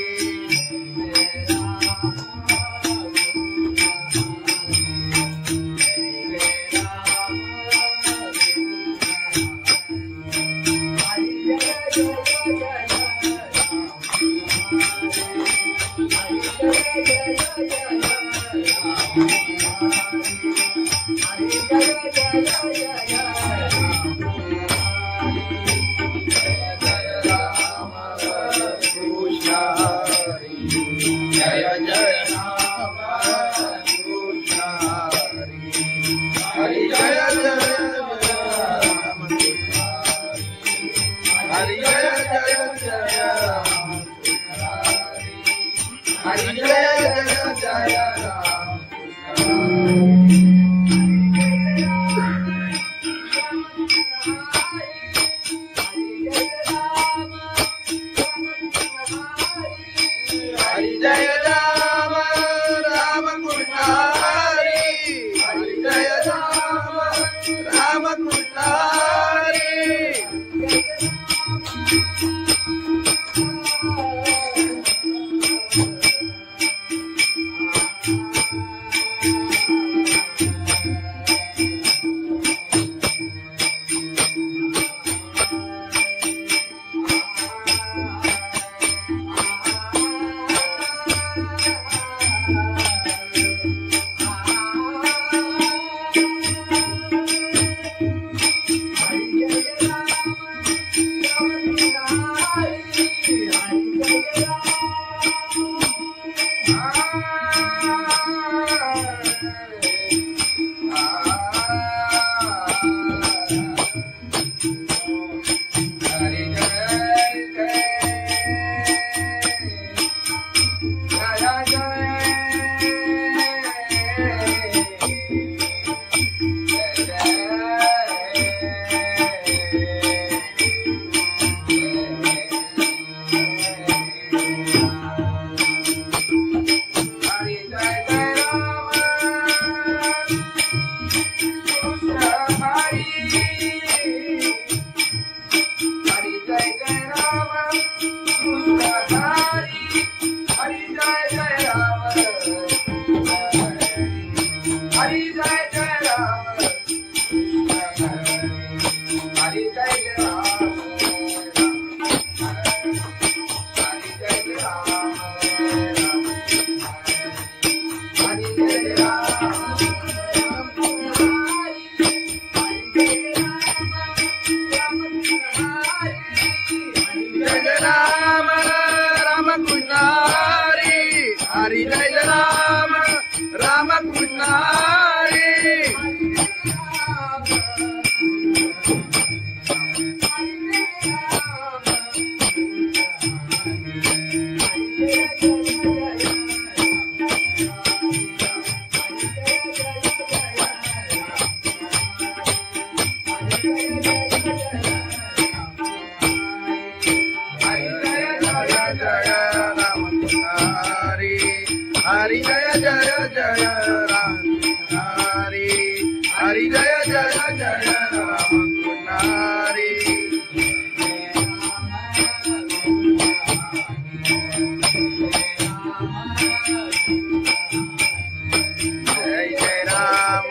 कृष्ण हरि जय जय राम कृष्ण हरि हरि जय जय राम कृष्ण हरि जय जय जय राम हरि जय जय जय राम. हरि जय राम राम कृष्ण हरि हरि जय राम राम कृष्ण हरि हरि जय राम राम कृष्ण हरि हरि जय जय जय राम हरि हरि जय जय जय राम हरि जय जय राम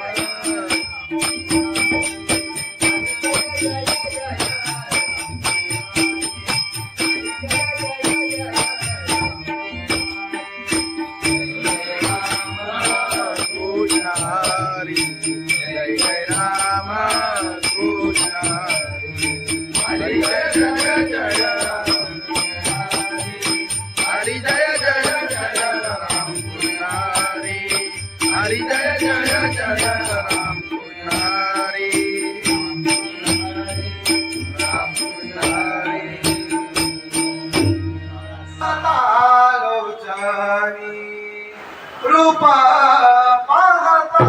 जय जय हरी जय जय जय राम कृष्ण हरी हरी जय जय जय राम कृष्ण हरी राम कृष्ण हरी लोचनी रूपा पाहता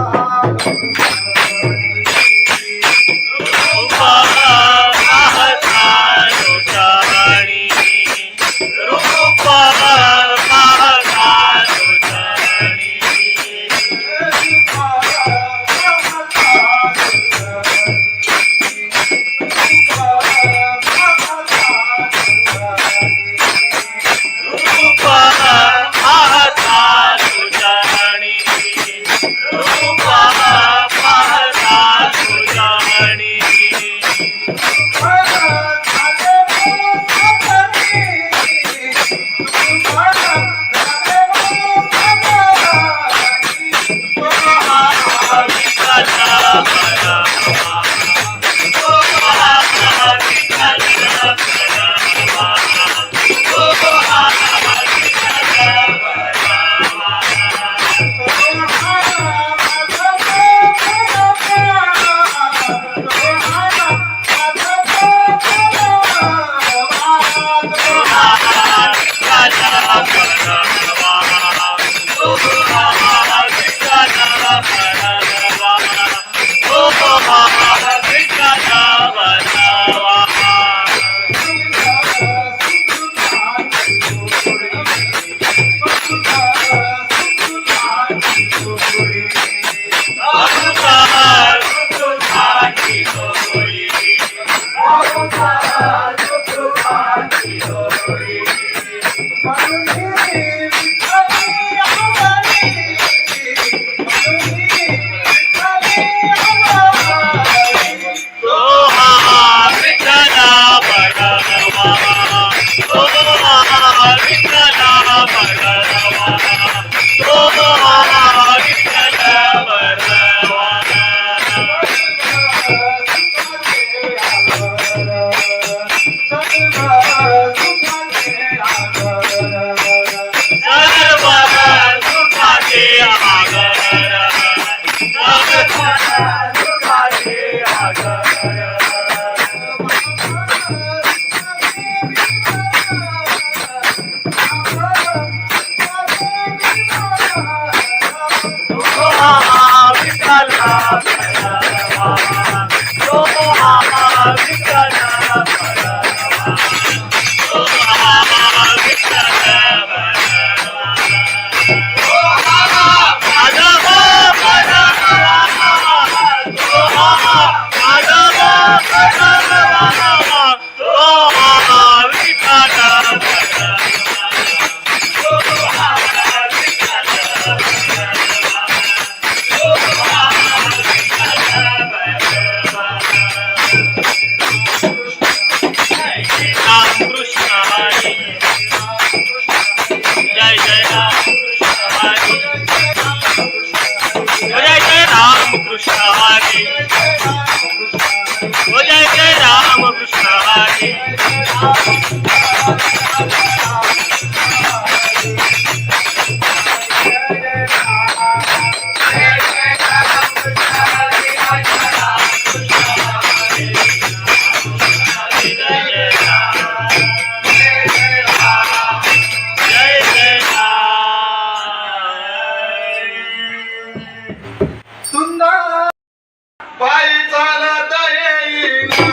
चालत येईना,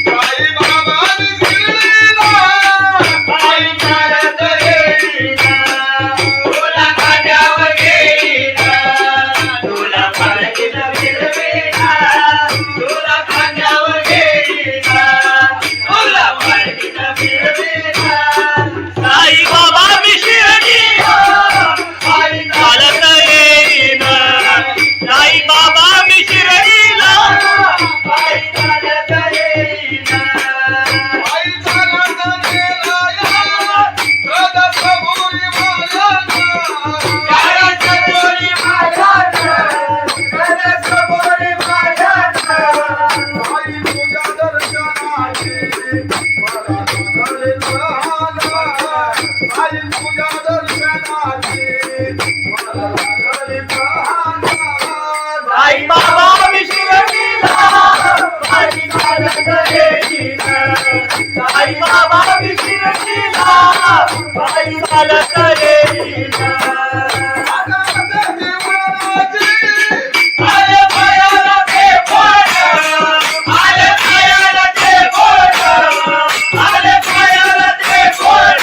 साई बाबा दिसलीना. आई बाबा विशिरलीला आई चालत येईना आई बाबा विशिरलीला आई चालत येईना आले पायाला ते बोट आले पायाला ते बोट आले पायाला ते बोट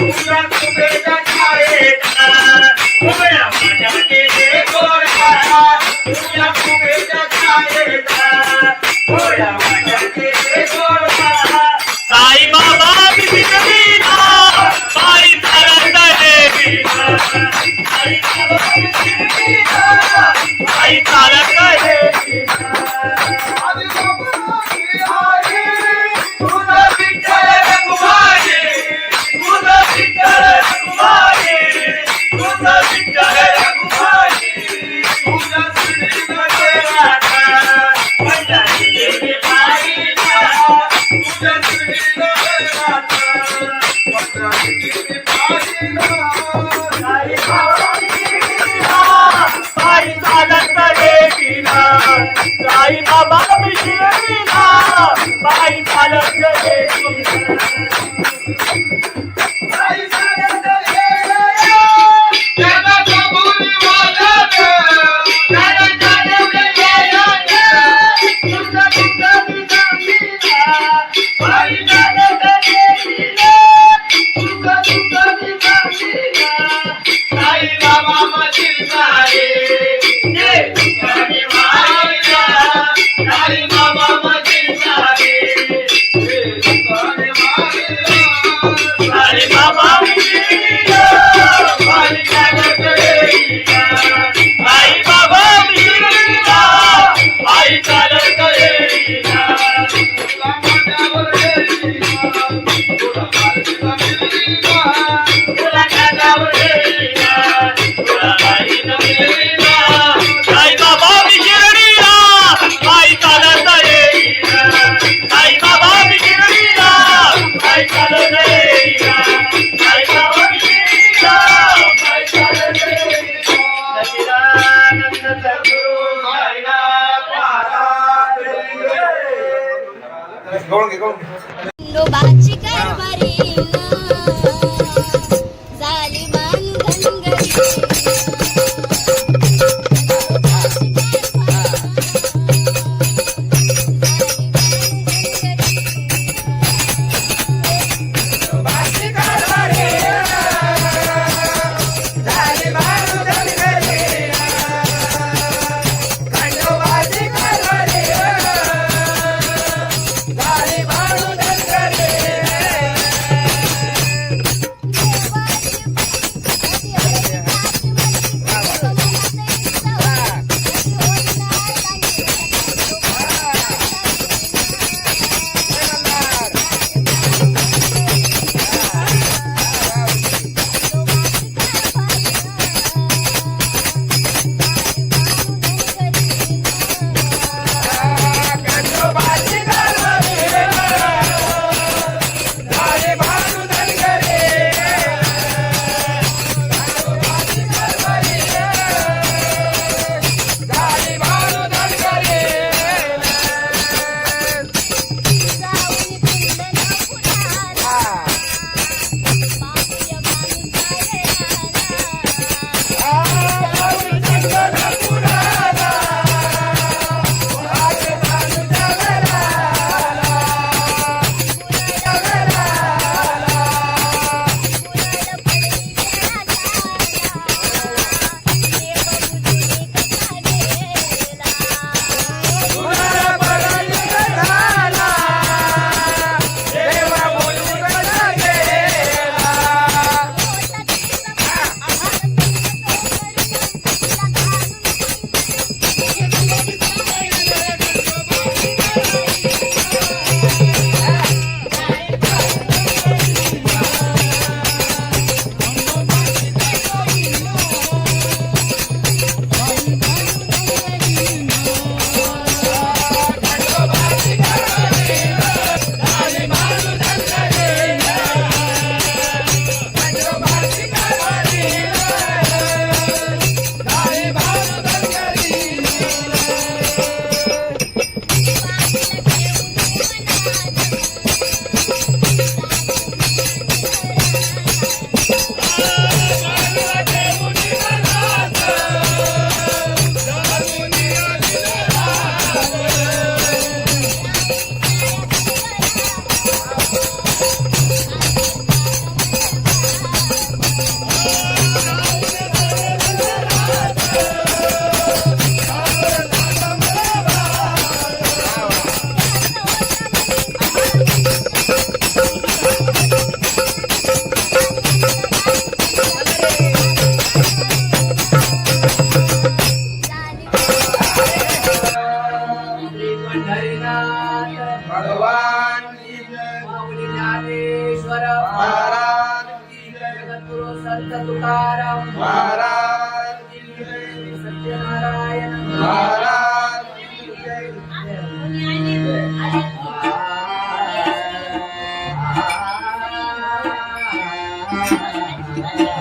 तुझ्या कुबेच्या छायेत उभ्या माझ्या केले गोडा तुझ्या कुबेच्या छायेत उभ्या माझ्या केले गोडा साई बाबा विशिरलीला बाई चालत येईना आई बाबा विशिरलीला आई चालत येईना तुझा विठ्ठल रघुमाई तुझा विठ्ठल रघुमाई तुझा विठ्ठल रघुमाई तुझा श्रीनगराचा पंढरी गेली पायीला तुझा श्रीनगराचा पंढरी गेली पायीला साई बाबा विशिरलीला बाई चालत येईना साई बाबा विशिरलीला बाई चालत येईना आई चालत येईना त्याला कबुली वाजत त्याला चालवले यायला तुझा तुझा दिसामीला बाई चालत येईना तुझा तुझा दिसामीला साई बाबा मधील सारे ये तुझ्याने मायला साई बाबा मधील सारे ये तुझ्याने मायला साई बाबा विशिरलीला बाई चालत येईना आई बाबा विशिरलीला आई चालत येईना तुला माझ्यावर येईना तुला माझ्यावर येईना तुला माझ्यावर येईना तुला माझ्यावर येईना आई बाबा विशिरलीला आई चालत येईना आई बाबा विशिरलीला आई चालत येईना आई बाबा विशिरलीला आई चालत येईना सच्चिदानंद सद्गुरु साईनाथ महाराज खंडोबाची कारभारी झाली बांधनगरी Bye.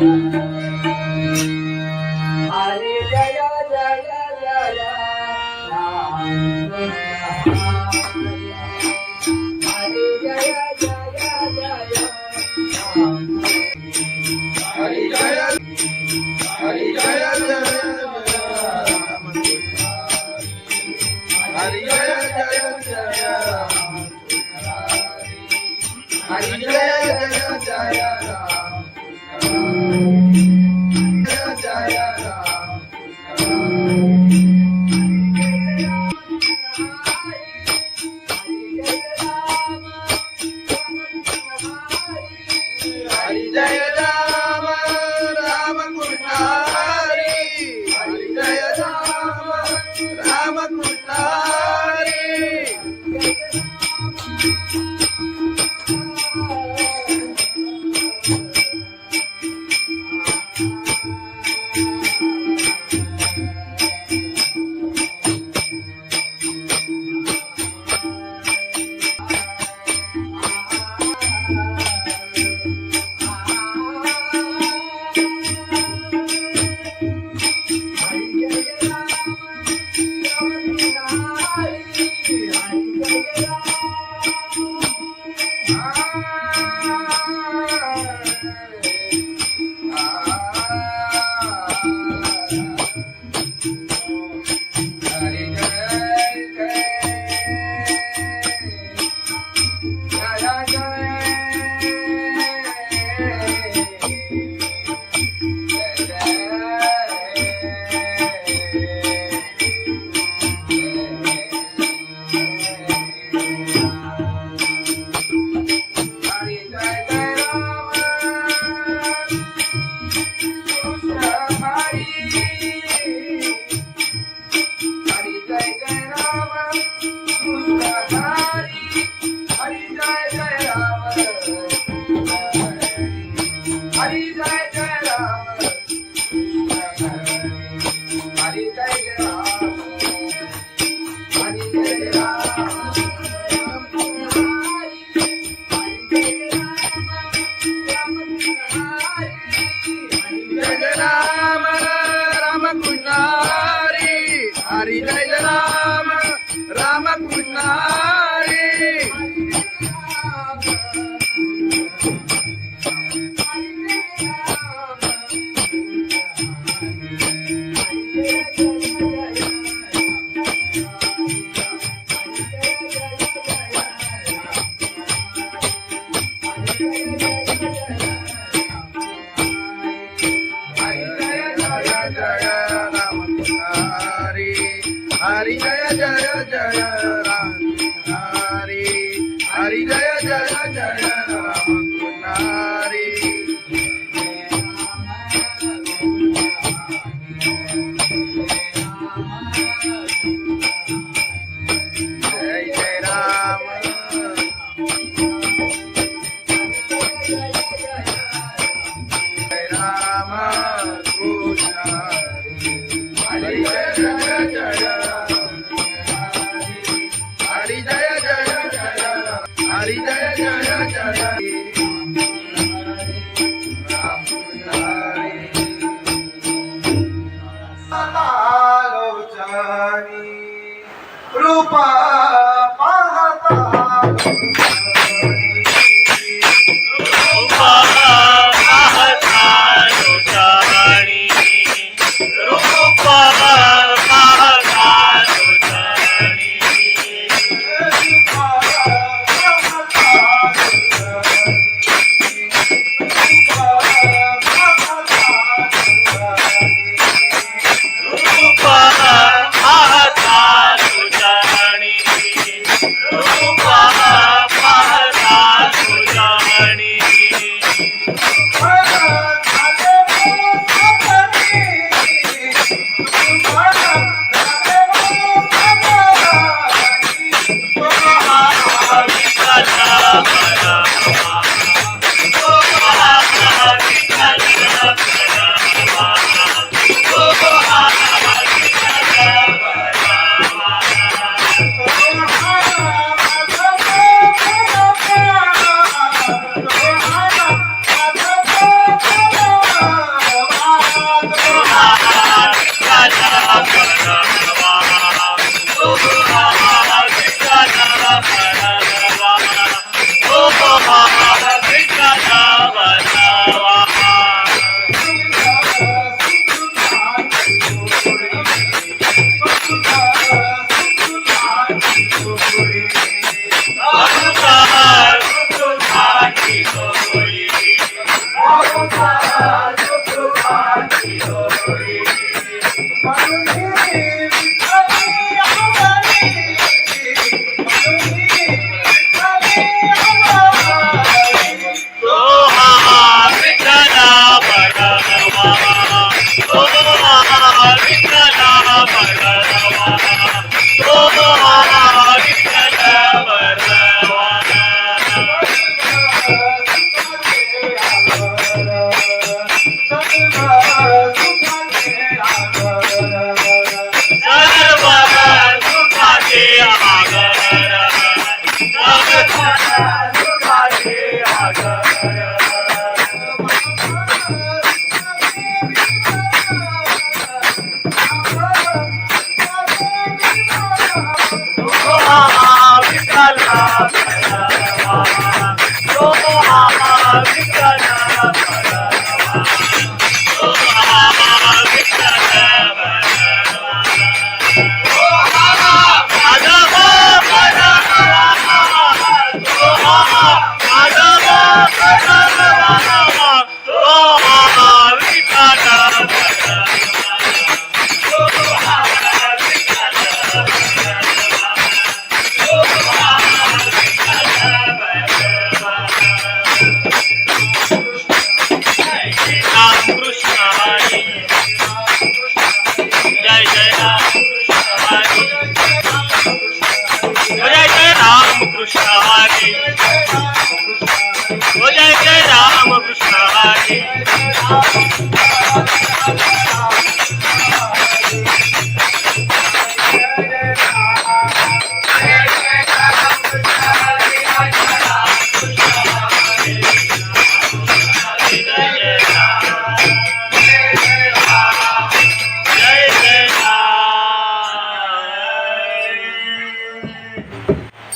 हरे जय जय जय राम हरे जय जय जय राम हरि जय हरि जय जय राम हरि जय जय जय राम हरि जय जय जय राम जय राम हरि जय राम राम कृष्ण हरि हरि जय राम राम कृष्ण हरि जय राम राम कृष्ण हरि हरि जय राम राम कृष्ण हरि हरि जय जय जय राम हरि हरि जय जय जय राम हरि जय जय राम जय राम कृष्ण हरि जय जय जय हरि जय जय जय हरि जय जय जय राम हरि आलोचनी रूपा पाहता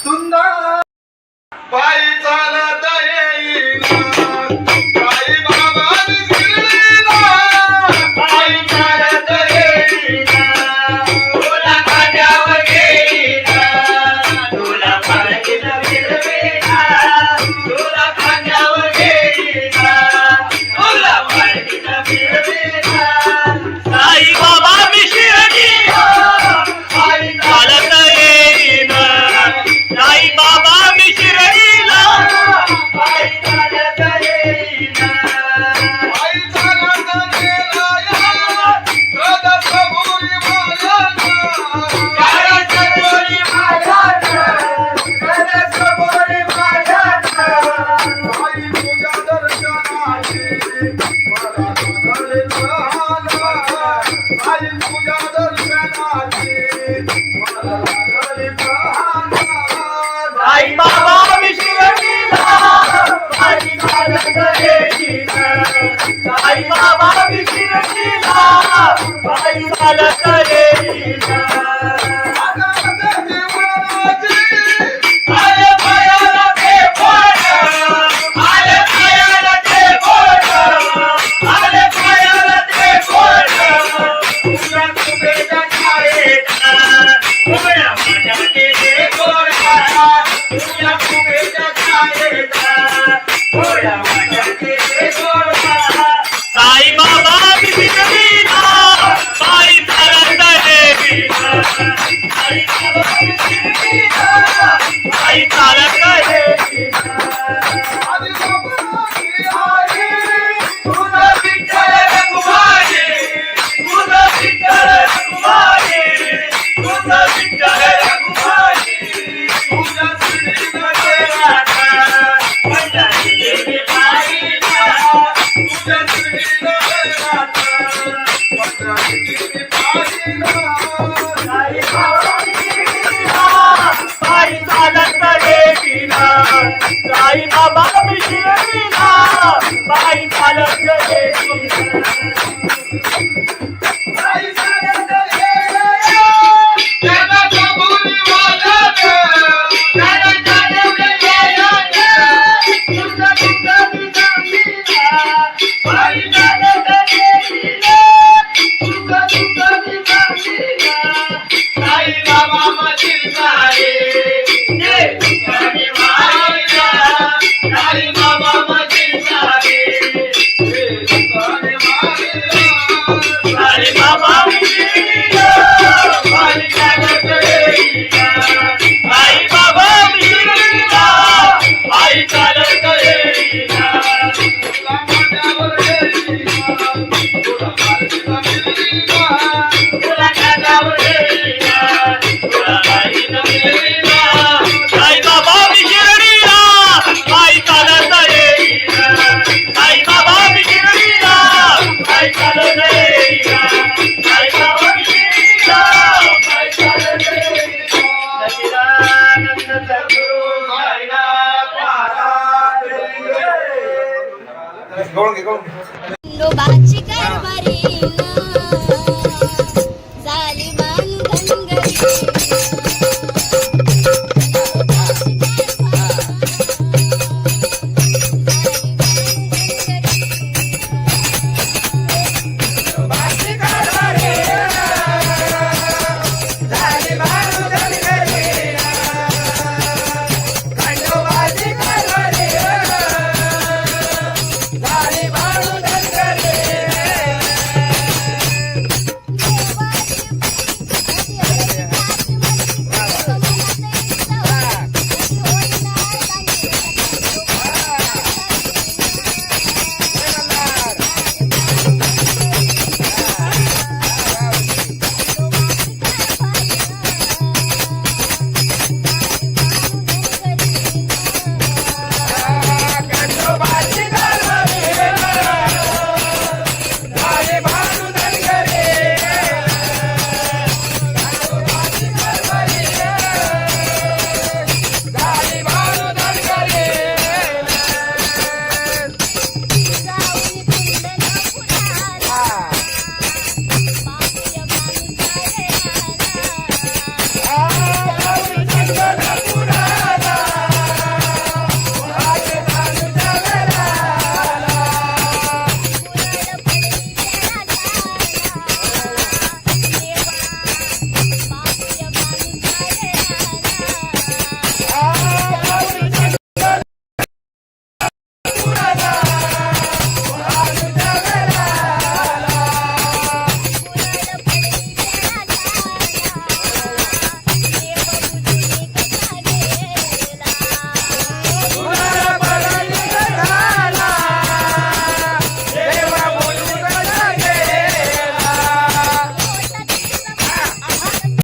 सुंदर पायी चालत येईना साई बाबा शिर्डीला पायी चालत येईना तुला खांद्यावर घेईना तुला पालखीत फिरवीना तुला खांद्यावर घेईना तुला पालखीत फिरवीना साई बाबा मी शिर्डीला पायी चालत येईना साई बाबा मी शिर्डीला पायी चालत येईना पायी चालत गेला या कदमपुरी मालना काळाचोरी माझ्याना कदमपुरी माझ्याना साई तुझ्या दर्शनाची मला लागले प्रहार साई तुझ्या दर्शनाची मला लागले प्रहार साई बाबा मी शिर्डीला पायी चालत येईना साई बाबा मी शिर्डीला पायी चालत येईना आले पायाला ते बोट आले पायाला ते बोट आले पायाला ते बोट तुझ्या कुबेच्या छायेत उघड्या माझ्या ते गोडा तुझ्या कुबेच्या छायेत उघड्या माझ्या ते गोडा साई बाबा मी शिर्डीला पायी चालत येईना साई बाबा मी शिर्डीला पायी चालत येईना तुझं विठ्ठल रखुमाई तुझं विठ्ठल रखुमाई तुझं विठ्ठल रखुमाई तुझ्या श्रीमध्ये राधा पंढरी देवी पायीला तुझ्या श्रीमध्ये राधा पंढरी देवी पायीला साई बाबा मी शिर्डीला पायी चालत येईना साई बाबा मी शिर्डीला पायी चालत येईना पायी चालत येईना त्याला कबुली वाजत त्याला चालवलं येईना तुझं तुझं मी सांगीना पायी चालत येईना तुझं तुझं मी सांगीना साई बाबा मधील सारे जे तुझ्याने वाहिला साई बाबा मधील सारे जे तुझ्याने वाहिला साई बाबा मी शिर्डीला पायी चालत येईना साई बाबा मी शिर्डीला पायी चालत येईना तुला माझ्यावर येईना तुला पालखीला मिळवीना तुला खांद्यावर घेईना तुला पालखीत फिरवीना साई बाबा मी शिर्डीला पायी चालत येईना साई बाबा मी शिर्डीला पायी चालत येईना साई बाबा मी शिर्डीला पायी चालत येईना सच्चिदानंद सद्गुरु साईनाथ महाराज की जय. खंडोबाची कारभारी